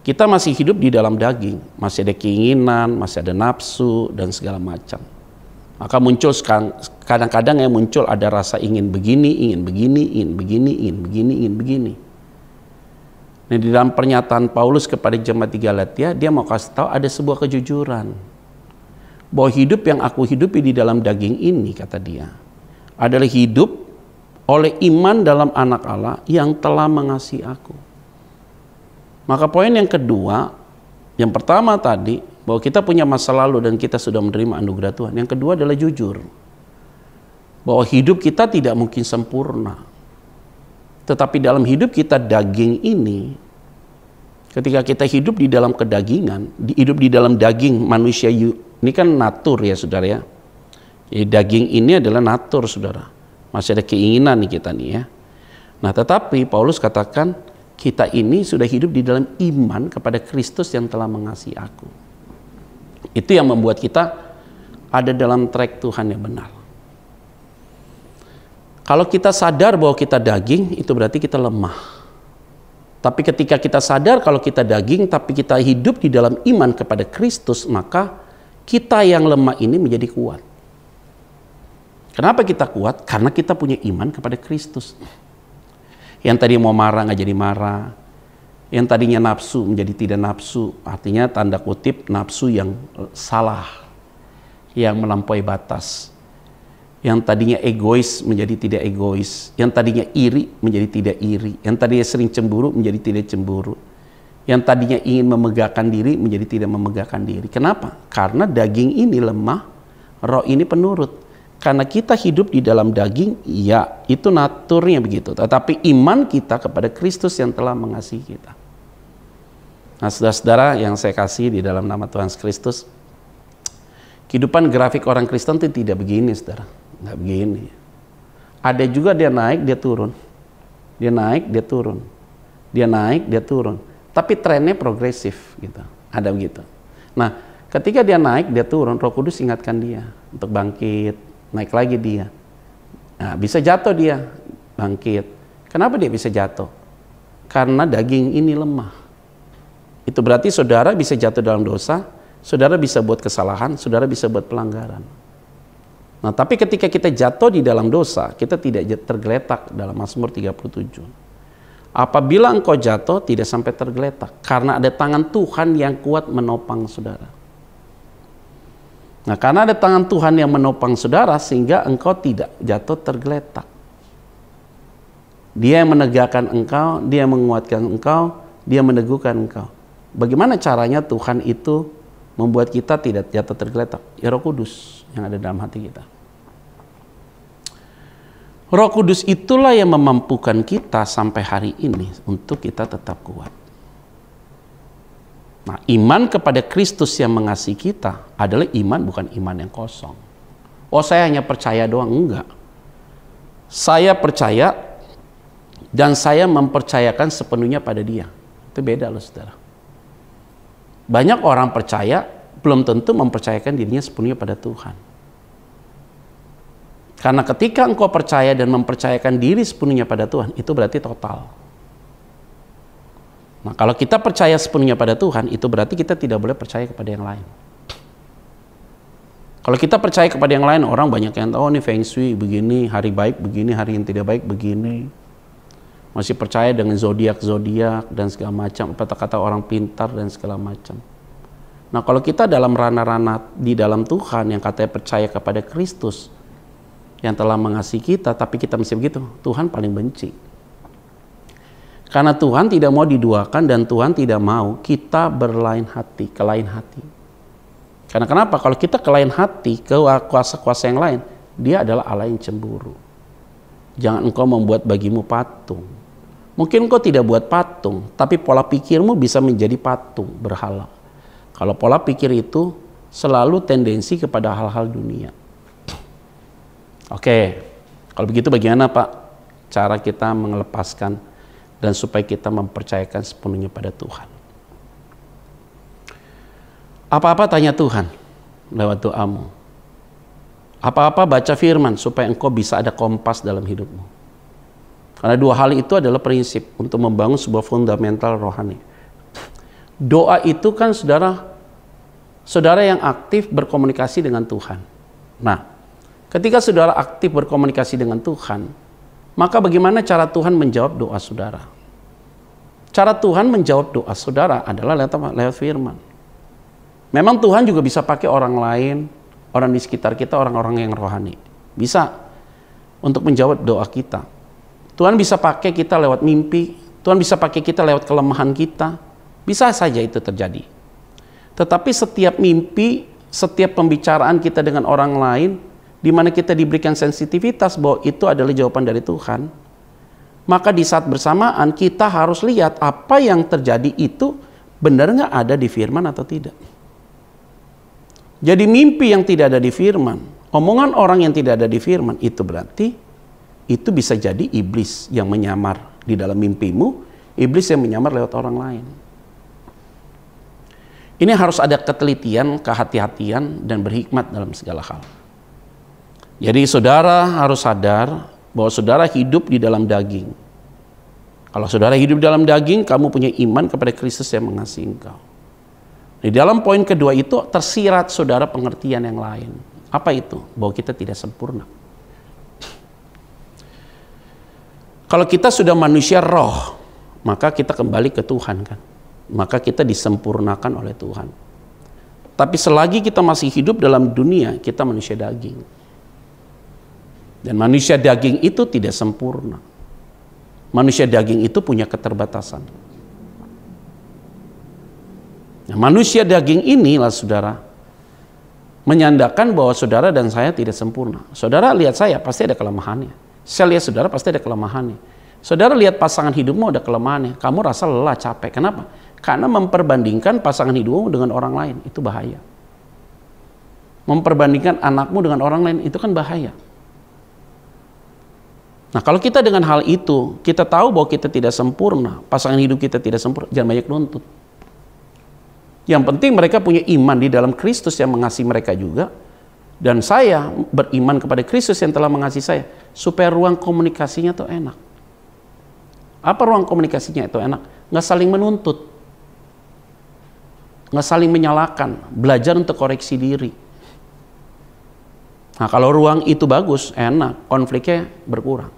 F: Kita masih hidup di dalam daging, masih ada keinginan, masih ada nafsu dan segala macam. Maka muncul kadang-kadang yang muncul ada rasa ingin begini, ingin begini, ingin begini, ingin begini, ingin begini. Nah, di dalam pernyataan Paulus kepada jemaat di Galatia, dia mau kasih tahu ada sebuah kejujuran. Bahwa hidup yang aku hidupi di dalam daging ini, kata dia, adalah hidup oleh iman dalam anak Allah yang telah mengasihi aku. Maka poin yang kedua, yang pertama tadi, bahwa kita punya masa lalu dan kita sudah menerima anugerah Tuhan. Yang kedua adalah jujur. Bahwa hidup kita tidak mungkin sempurna. Tetapi dalam hidup kita daging ini, ketika kita hidup di dalam kedagingan, hidup di dalam daging manusia, ini kan natur ya saudara ya. Jadi daging ini adalah natur saudara. Masih ada keinginan nih kita nih ya. Nah tetapi Paulus katakan, kita ini sudah hidup di dalam iman kepada Kristus yang telah mengasihi aku. Itu yang membuat kita ada dalam track Tuhan yang benar. Kalau kita sadar bahwa kita daging, itu berarti kita lemah. Tapi ketika kita sadar kalau kita daging, tapi kita hidup di dalam iman kepada Kristus, maka kita yang lemah ini menjadi kuat. Kenapa kita kuat? Karena kita punya iman kepada Kristus. Yang tadi mau marah nggak jadi marah. Yang tadinya nafsu menjadi tidak nafsu, artinya tanda kutip nafsu yang salah, yang melampaui batas. Yang tadinya egois menjadi tidak egois, yang tadinya iri menjadi tidak iri, yang tadinya sering cemburu menjadi tidak cemburu, yang tadinya ingin memegahkan diri menjadi tidak memegahkan diri. Kenapa? Karena daging ini lemah, roh ini penurut. Karena kita hidup di dalam daging, ya itu naturnya begitu. Tetapi iman kita kepada Kristus yang telah mengasihi kita. Nah saudara-saudara yang saya kasih di dalam nama Tuhan Kristus, kehidupan grafik orang Kristen itu tidak begini saudara. Nggak begini. Ada juga dia naik, dia turun. Dia naik, dia turun. Dia naik, dia turun. Tapi trennya progresif gitu. Ada begitu. Nah ketika dia naik, dia turun, Roh Kudus ingatkan dia untuk bangkit. Naik lagi dia. Nah, bisa jatuh dia, bangkit. Kenapa dia bisa jatuh? Karena daging ini lemah. Itu berarti saudara bisa jatuh dalam dosa, saudara bisa buat kesalahan, saudara bisa buat pelanggaran. Nah, tapi ketika kita jatuh di dalam dosa, kita tidak tergeletak dalam Mazmur 37. Apabila engkau jatuh, tidak sampai tergeletak. Karena ada tangan Tuhan yang kuat menopang saudara. Nah, karena ada tangan Tuhan yang menopang saudara, sehingga engkau tidak jatuh tergeletak. Dia yang menegakkan engkau, dia yang menguatkan engkau, dia meneguhkan engkau. Bagaimana caranya Tuhan itu membuat kita tidak jatuh tergeletak? Ya Roh Kudus yang ada dalam hati kita. Roh Kudus itulah yang memampukan kita sampai hari ini untuk kita tetap kuat. Nah, iman kepada Kristus yang mengasihi kita adalah iman, bukan iman yang kosong. Oh, saya hanya percaya doang. Enggak. Saya percaya dan saya mempercayakan sepenuhnya pada Dia. Itu beda loh saudara. Banyak orang percaya, belum tentu mempercayakan dirinya sepenuhnya pada Tuhan. Karena ketika engkau percaya dan mempercayakan diri sepenuhnya pada Tuhan, itu berarti total. Nah, kalau kita percaya sepenuhnya pada Tuhan, itu berarti kita tidak boleh percaya kepada yang lain. Kalau kita percaya kepada yang lain, orang banyak yang tahu nih Feng Shui begini, hari baik begini, hari yang tidak baik begini. Masih percaya dengan zodiak-zodiak dan segala macam, kata-kata orang pintar dan segala macam. Nah, kalau kita dalam ranah-ranah di dalam Tuhan yang katanya percaya kepada Kristus yang telah mengasihi kita, tapi kita masih begitu, Tuhan paling benci. Karena Tuhan tidak mau diduakan dan Tuhan tidak mau kita berlain hati, kelain hati. Karena kenapa? Kalau kita kelain hati ke kuasa-kuasa yang lain, Dia adalah Allah yang cemburu. Jangan engkau membuat bagimu patung. Mungkin engkau tidak buat patung, tapi pola pikirmu bisa menjadi patung, berhala. Kalau pola pikir itu selalu tendensi kepada hal-hal dunia. Oke, kalau begitu bagaimana Pak cara kita melepaskan dan supaya kita mempercayakan sepenuhnya pada Tuhan? Apa-apa tanya Tuhan lewat doamu. Apa-apa baca firman supaya engkau bisa ada kompas dalam hidupmu. Karena dua hal itu adalah prinsip untuk membangun sebuah fundamental rohani. Doa itu kan saudara yang aktif berkomunikasi dengan Tuhan. Nah, Ketika saudara aktif berkomunikasi dengan Tuhan, maka bagaimana cara Tuhan menjawab doa saudara? Cara Tuhan menjawab doa saudara adalah lewat firman. Memang Tuhan juga bisa pakai orang lain, orang di sekitar kita, orang-orang yang rohani. Bisa untuk menjawab doa kita. Tuhan bisa pakai kita lewat mimpi, Tuhan bisa pakai kita lewat kelemahan kita. Bisa saja itu terjadi. Tetapi setiap mimpi, setiap pembicaraan kita dengan orang lain, di mana kita diberikan sensitivitas bahwa itu adalah jawaban dari Tuhan, maka di saat bersamaan kita harus lihat apa yang terjadi itu benar nggak ada di firman atau tidak. Jadi mimpi yang tidak ada di firman, omongan orang yang tidak ada di firman, itu berarti itu bisa jadi iblis yang menyamar di dalam mimpimu, iblis yang menyamar lewat orang lain. Ini harus ada ketelitian, kehati-hatian, dan berhikmat dalam segala hal. Jadi saudara harus sadar bahwa saudara hidup di dalam daging. Kalau saudara hidup dalam daging, kamu punya iman kepada Kristus yang mengasihi engkau. Di dalam poin kedua itu tersirat saudara pengertian yang lain. Apa itu? Bahwa kita tidak sempurna. Kalau kita sudah manusia roh, maka kita kembali ke Tuhan kan. Maka kita disempurnakan oleh Tuhan. Tapi selagi kita masih hidup dalam dunia, kita manusia daging. Dan manusia daging itu tidak sempurna. Manusia daging itu punya keterbatasan. Nah, manusia daging inilah saudara menyandarkan bahwa saudara dan saya tidak sempurna. Saudara lihat saya pasti ada kelemahannya. Saya lihat saudara pasti ada kelemahannya. Saudara lihat pasangan hidupmu ada kelemahannya. Kamu rasa lelah, capek. Kenapa? Karena memperbandingkan pasangan hidupmu dengan orang lain itu bahaya. Memperbandingkan anakmu dengan orang lain itu kan bahaya. Nah, kalau kita dengan hal itu, kita tahu bahwa kita tidak sempurna, pasangan hidup kita tidak sempurna, jangan banyak nuntut. Yang penting mereka punya iman di dalam Kristus yang mengasihi mereka juga. Dan saya beriman kepada Kristus yang telah mengasihi saya. Supaya ruang komunikasinya itu enak. Apa ruang komunikasinya itu enak? Nggak saling menuntut. Nggak saling menyalahkan. Belajar untuk koreksi diri. Nah, kalau ruang itu bagus, enak. Konfliknya berkurang.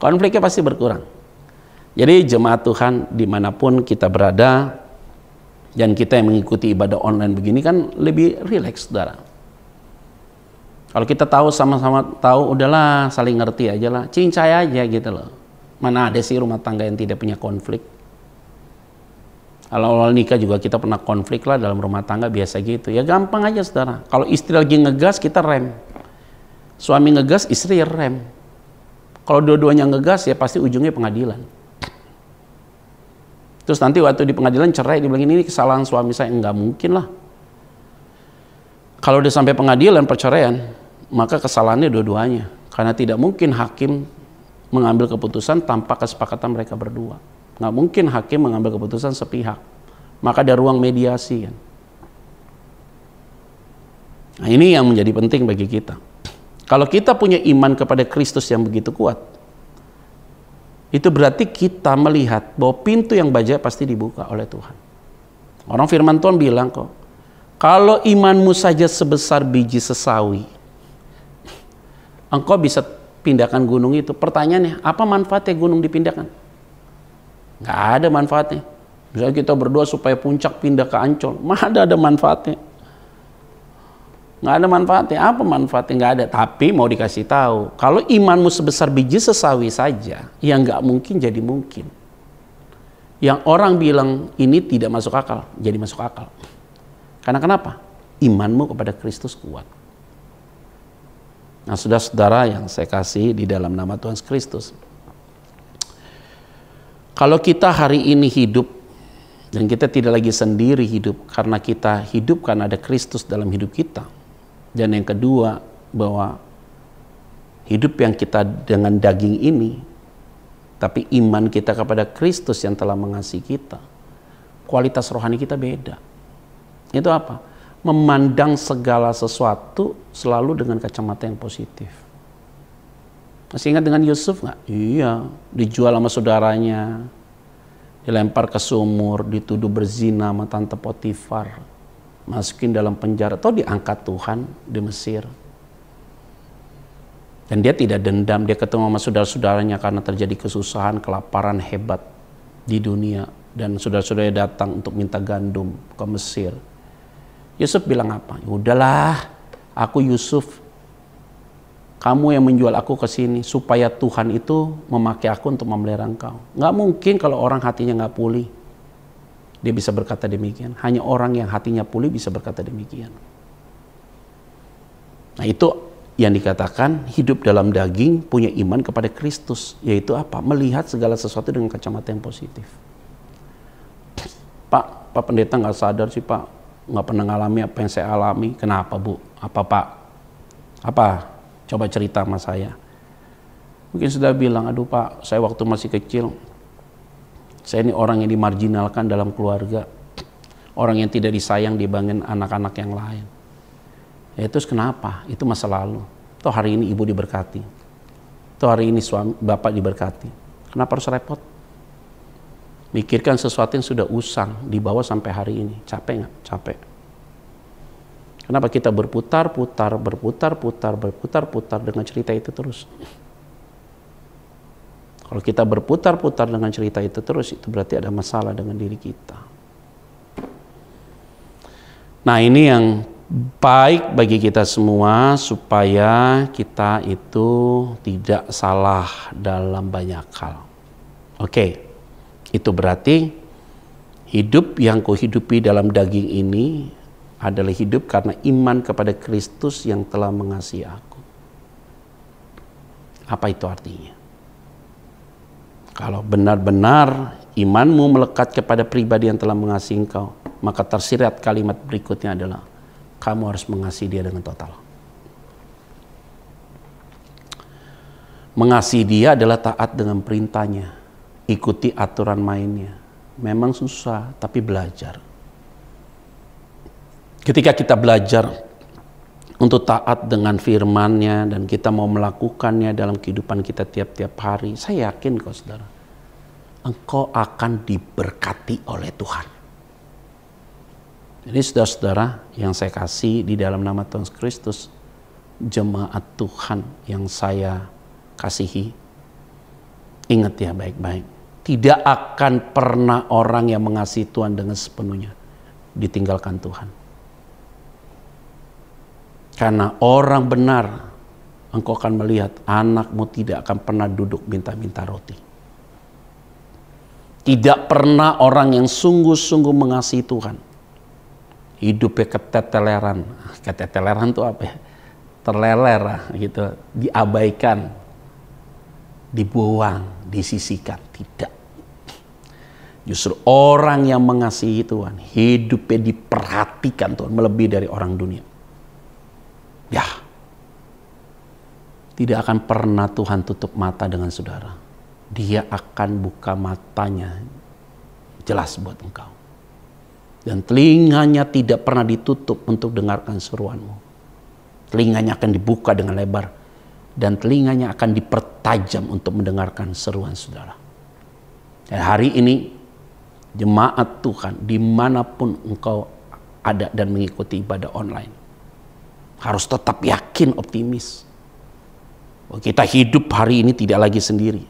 F: Konfliknya pasti berkurang. Jadi jemaat Tuhan dimanapun kita berada dan kita yang mengikuti ibadah online begini kan lebih rileks saudara. Kalau kita tahu sama-sama tahu udahlah saling ngerti aja lah, cincai aja gitu loh. Mana ada sih rumah tangga yang tidak punya konflik. Kalau awal nikah juga kita pernah konflik lah dalam rumah tangga biasa gitu. Ya gampang aja saudara. Kalau istri lagi ngegas kita rem. Suami ngegas istri ya rem. Kalau dua-duanya ngegas ya pasti ujungnya pengadilan. Terus nanti waktu di pengadilan cerai, dibilang ini kesalahan suami saya. Enggak mungkin lah. Kalau udah sampai pengadilan perceraian, maka kesalahannya dua-duanya. Karena tidak mungkin hakim mengambil keputusan tanpa kesepakatan mereka berdua. Enggak mungkin hakim mengambil keputusan sepihak. Maka ada ruang mediasi kan. Nah, ini yang menjadi penting bagi kita. Kalau kita punya iman kepada Kristus yang begitu kuat, itu berarti kita melihat bahwa pintu yang baja pasti dibuka oleh Tuhan. Orang firman Tuhan bilang kok, kalau imanmu saja sebesar biji sesawi, engkau bisa pindahkan gunung itu. Pertanyaannya, apa manfaatnya gunung dipindahkan? Nggak ada manfaatnya. Misalnya kita berdoa supaya puncak pindah ke Ancol, mana ada manfaatnya? Nggak ada manfaatnya. Apa manfaatnya? Nggak ada. Tapi mau dikasih tahu, kalau imanmu sebesar biji sesawi saja, yang nggak mungkin jadi mungkin. Yang orang bilang ini tidak masuk akal, jadi masuk akal. Karena kenapa? Imanmu kepada Kristus kuat. Nah, saudara-saudara yang saya kasih di dalam nama Tuhan Kristus, kalau kita hari ini hidup dan kita tidak lagi sendiri hidup, karena kita hidup karena ada Kristus dalam hidup kita. Dan yang kedua, bahwa hidup yang kita dengan daging ini, tapi iman kita kepada Kristus yang telah mengasihi kita, kualitas rohani kita beda. Itu apa? Memandang segala sesuatu selalu dengan kacamata yang positif. Masih ingat dengan Yusuf nggak? Iya, dijual sama saudaranya, dilempar ke sumur, dituduh berzina sama tante Potifar. masukin dalam penjara, atau diangkat Tuhan di Mesir. Dan dia tidak dendam, dia ketemu sama saudara-saudaranya karena terjadi kesusahan, kelaparan hebat di dunia. Dan saudara-saudaranya datang untuk minta gandum ke Mesir. Yusuf bilang apa? Ya udahlah, aku Yusuf, kamu yang menjual aku ke sini supaya Tuhan itu memakai aku untuk memelihara engkau. Nggak mungkin kalau orang hatinya nggak pulih, dia bisa berkata demikian. Hanya orang yang hatinya pulih bisa berkata demikian. Nah itu yang dikatakan hidup dalam daging, punya iman kepada Kristus, yaitu apa? Melihat segala sesuatu dengan kacamata yang positif. Pak pendeta nggak sadar sih Pak, nggak pernah ngalami apa yang saya alami. Kenapa Bu? Apa Pak? Apa? Coba cerita sama saya. Mungkin sudah bilang, aduh Pak, saya waktu masih kecil, saya ini orang yang dimarginalkan dalam keluarga, orang yang tidak disayang dibanding anak-anak yang lain. Ya terus kenapa? Itu masa lalu. Toh hari ini ibu diberkati. Toh hari ini suami, bapak diberkati. Kenapa harus repot? Mikirkan sesuatu yang sudah usang, dibawa sampai hari ini. Capek nggak? Capek. Kenapa kita berputar-putar dengan cerita itu terus? Kalau kita berputar-putar dengan cerita itu terus, itu berarti ada masalah dengan diri kita. Nah ini yang baik bagi kita semua supaya kita itu tidak salah dalam banyak hal. Oke, itu berarti hidup yang kuhidupi dalam daging ini adalah hidup karena iman kepada Kristus yang telah mengasihi aku. Apa itu artinya? Kalau benar-benar imanmu melekat kepada pribadi yang telah mengasihi engkau, maka tersirat kalimat berikutnya adalah kamu harus mengasihi dia dengan total. Mengasihi dia adalah taat dengan perintahnya, ikuti aturan mainnya. Memang susah, tapi belajar. Ketika kita belajar untuk taat dengan firman-Nya dan kita mau melakukannya dalam kehidupan kita tiap-tiap hari, saya yakin kok saudara, engkau akan diberkati oleh Tuhan. Jadi saudara-saudara yang saya kasih di dalam nama Tuhan Kristus, jemaat Tuhan yang saya kasihi, ingat ya baik-baik, tidak akan pernah orang yang mengasihi Tuhan dengan sepenuhnya ditinggalkan Tuhan. Karena orang benar, engkau akan melihat anakmu tidak akan pernah duduk minta-minta roti. Tidak pernah orang yang sungguh-sungguh mengasihi Tuhan hidupnya keteteleran. Keteteleran itu apa ya? Terleler gitu, diabaikan, dibuang, disisihkan. Tidak. Justru orang yang mengasihi Tuhan, hidupnya diperhatikan Tuhan melebihi dari orang dunia. Ya, tidak akan pernah Tuhan tutup mata dengan saudara. Dia akan buka matanya jelas buat engkau. Dan telinganya tidak pernah ditutup untuk dengarkan seruanmu. Telinganya akan dibuka dengan lebar. Dan telinganya akan dipertajam untuk mendengarkan seruan saudara. Dan hari ini, jemaat Tuhan, dimanapun engkau ada dan mengikuti ibadah online, harus tetap yakin, optimis. Bahwa kita hidup hari ini tidak lagi sendiri.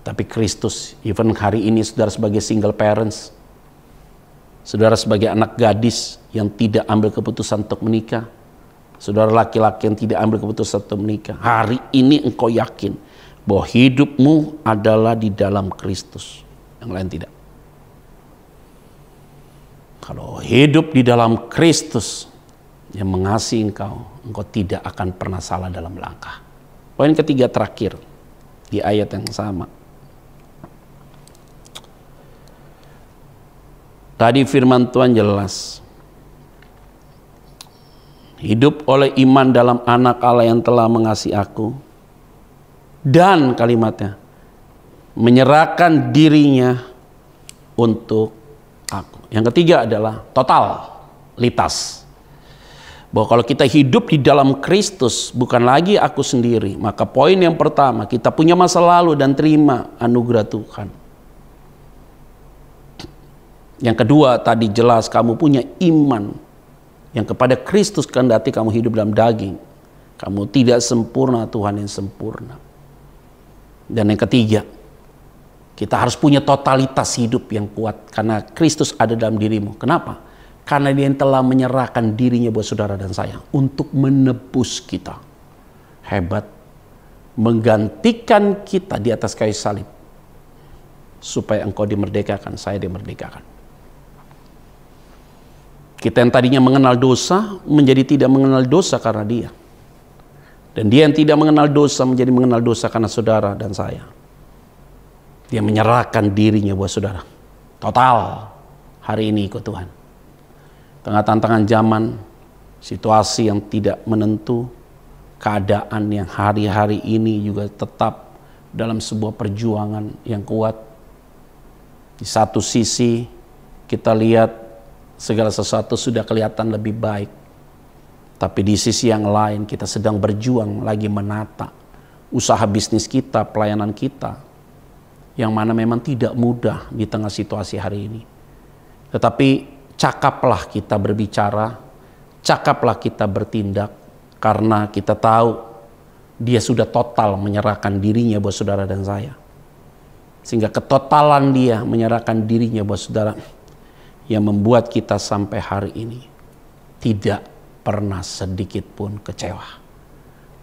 F: Tapi Kristus, even hari ini saudara sebagai single parents, saudara sebagai anak gadis yang tidak ambil keputusan untuk menikah, saudara laki-laki yang tidak ambil keputusan untuk menikah, hari ini engkau yakin bahwa hidupmu adalah di dalam Kristus, yang lain tidak. Kalau hidup di dalam Kristus yang mengasihi engkau, engkau tidak akan pernah salah dalam langkah. Poin ketiga terakhir di ayat yang sama. Tadi firman Tuhan jelas. Hidup oleh iman dalam anak Allah yang telah mengasihi aku. Dan kalimatnya, menyerahkan dirinya untuk aku. Yang ketiga adalah totalitas. Bahwa kalau kita hidup di dalam Kristus, bukan lagi aku sendiri. Maka poin yang pertama, kita punya masa lalu dan terima anugerah Tuhan. Yang kedua, tadi jelas kamu punya iman yang kepada Kristus, kendati kamu hidup dalam daging. Kamu tidak sempurna, Tuhan yang sempurna. Dan yang ketiga, kita harus punya totalitas hidup yang kuat karena Kristus ada dalam dirimu. Kenapa? Karena Dia yang telah menyerahkan dirinya buat saudara dan saya untuk menebus kita. Hebat. Menggantikan kita di atas kayu salib. Supaya engkau dimerdekakan, saya dimerdekakan. Kita yang tadinya mengenal dosa, menjadi tidak mengenal dosa karena Dia. Dan Dia yang tidak mengenal dosa, menjadi mengenal dosa karena saudara dan saya. Dia menyerahkan dirinya buat saudara. Total, hari ini ikut Tuhan. Tengah tantangan zaman, situasi yang tidak menentu, keadaan yang hari-hari ini juga tetap dalam sebuah perjuangan yang kuat. Di satu sisi, kita lihat segala sesuatu sudah kelihatan lebih baik. Tapi di sisi yang lain kita sedang berjuang lagi menata usaha bisnis kita, pelayanan kita. Yang mana memang tidak mudah di tengah situasi hari ini. Tetapi cakaplah kita berbicara, cakaplah kita bertindak. Karena kita tahu Dia sudah total menyerahkan dirinya buat saudara dan saya. Sehingga ketotalan Dia menyerahkan dirinya buat saudara yang membuat kita sampai hari ini tidak pernah sedikit pun kecewa.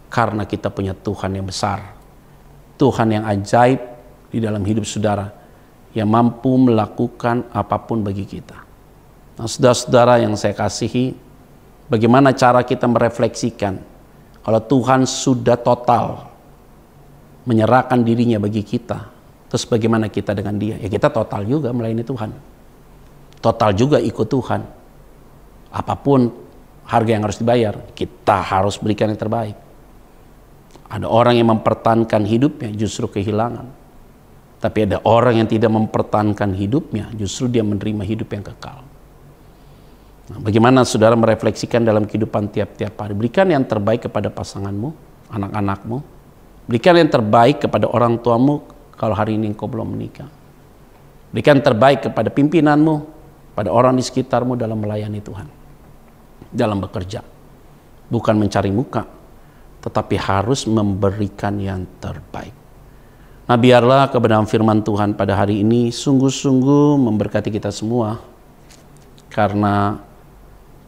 F: Karena kita punya Tuhan yang besar. Tuhan yang ajaib di dalam hidup saudara. Yang mampu melakukan apapun bagi kita. Nah, saudara-saudara yang saya kasihi, bagaimana cara kita merefleksikan kalau Tuhan sudah total menyerahkan dirinya bagi kita. Terus bagaimana kita dengan Dia? Ya kita total juga melayani Tuhan. Total juga ikut Tuhan. Apapun harga yang harus dibayar, kita harus berikan yang terbaik. Ada orang yang mempertahankan hidupnya justru kehilangan. Tapi ada orang yang tidak mempertahankan hidupnya, justru dia menerima hidup yang kekal. Nah, bagaimana saudara merefleksikan dalam kehidupan tiap-tiap hari? Berikan yang terbaik kepada pasanganmu, anak-anakmu. Berikan yang terbaik kepada orang tuamu kalau hari ini engkau belum menikah. Berikan yang terbaik kepada pimpinanmu, pada orang di sekitarmu dalam melayani Tuhan. Dalam bekerja. Bukan mencari muka, tetapi harus memberikan yang terbaik. Nah, biarlah kebenaran firman Tuhan pada hari ini sungguh-sungguh memberkati kita semua. Karena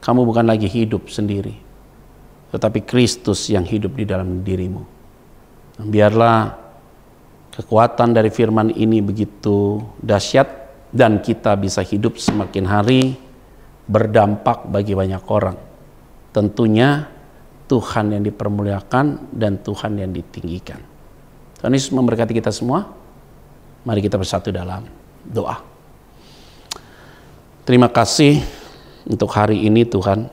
F: kamu bukan lagi hidup sendiri, tetapi Kristus yang hidup di dalam dirimu. Nah, biarlah kekuatan dari firman ini begitu dahsyat dan kita bisa hidup semakin hari berdampak bagi banyak orang. Tentunya Tuhan yang dipermuliakan dan Tuhan yang ditinggikan. Tuhan Yesus memberkati kita semua. Mari kita bersatu dalam doa. Terima kasih untuk hari ini Tuhan.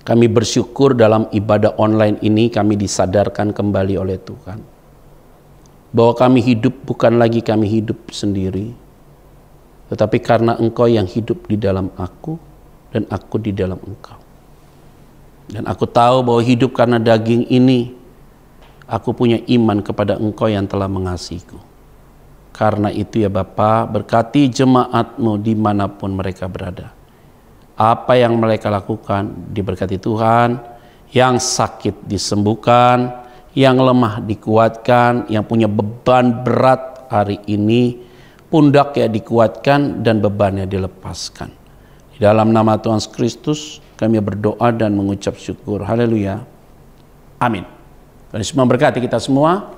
F: Kami bersyukur dalam ibadah online ini kami disadarkan kembali oleh Tuhan. Bahwa kami hidup bukan lagi kami hidup sendiri. Tetapi karena Engkau yang hidup di dalam aku dan aku di dalam Engkau. Dan aku tahu bahwa hidup karena daging ini, aku punya iman kepada Engkau yang telah mengasihiku. Karena itu ya Bapa, berkati jemaat-Mu dimanapun mereka berada. Apa yang mereka lakukan diberkati Tuhan, yang sakit disembuhkan, yang lemah dikuatkan, yang punya beban berat hari ini, pundaknya dikuatkan dan bebannya dilepaskan. Di dalam nama Tuhan Kristus kami berdoa dan mengucap syukur. Haleluya. Amin. Tuhan Yesus memberkati kita semua.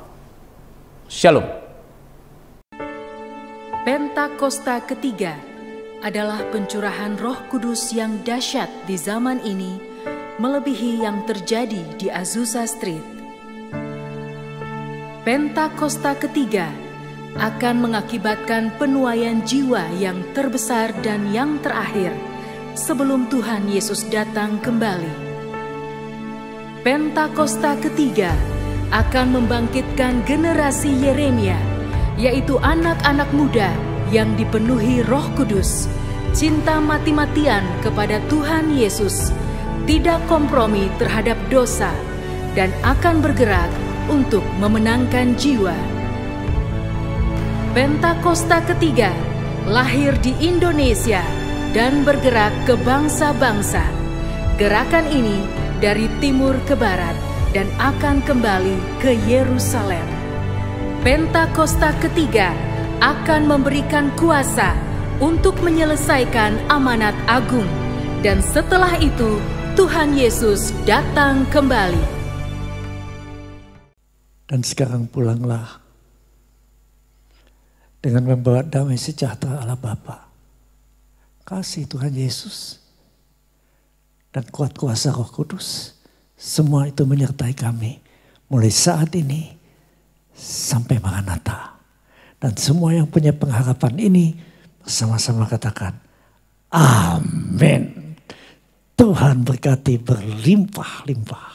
F: Shalom.
G: Pentakosta ketiga adalah pencurahan Roh Kudus yang dahsyat di zaman ini, melebihi yang terjadi di Azusa Street. Pentakosta ketiga akan mengakibatkan penuaian jiwa yang terbesar dan yang terakhir sebelum Tuhan Yesus datang kembali. Pentakosta ketiga akan membangkitkan generasi Yeremia, yaitu anak-anak muda yang dipenuhi Roh Kudus, cinta mati-matian kepada Tuhan Yesus, tidak kompromi terhadap dosa, dan akan bergerak untuk memenangkan jiwa. Pentakosta ketiga lahir di Indonesia dan bergerak ke bangsa-bangsa. Gerakan ini dari timur ke barat dan akan kembali ke Yerusalem. Pentakosta ketiga akan memberikan kuasa untuk menyelesaikan amanat agung, dan setelah itu Tuhan Yesus datang kembali.
H: Dan sekarang pulanglah dengan membawa damai sejahtera Allah Bapa, kasih Tuhan Yesus, dan kuat kuasa Roh Kudus. Semua itu menyertai kami mulai saat ini sampai Maranatha. Dan semua yang punya pengharapan ini bersama-sama katakan amin. Tuhan berkati berlimpah-limpah.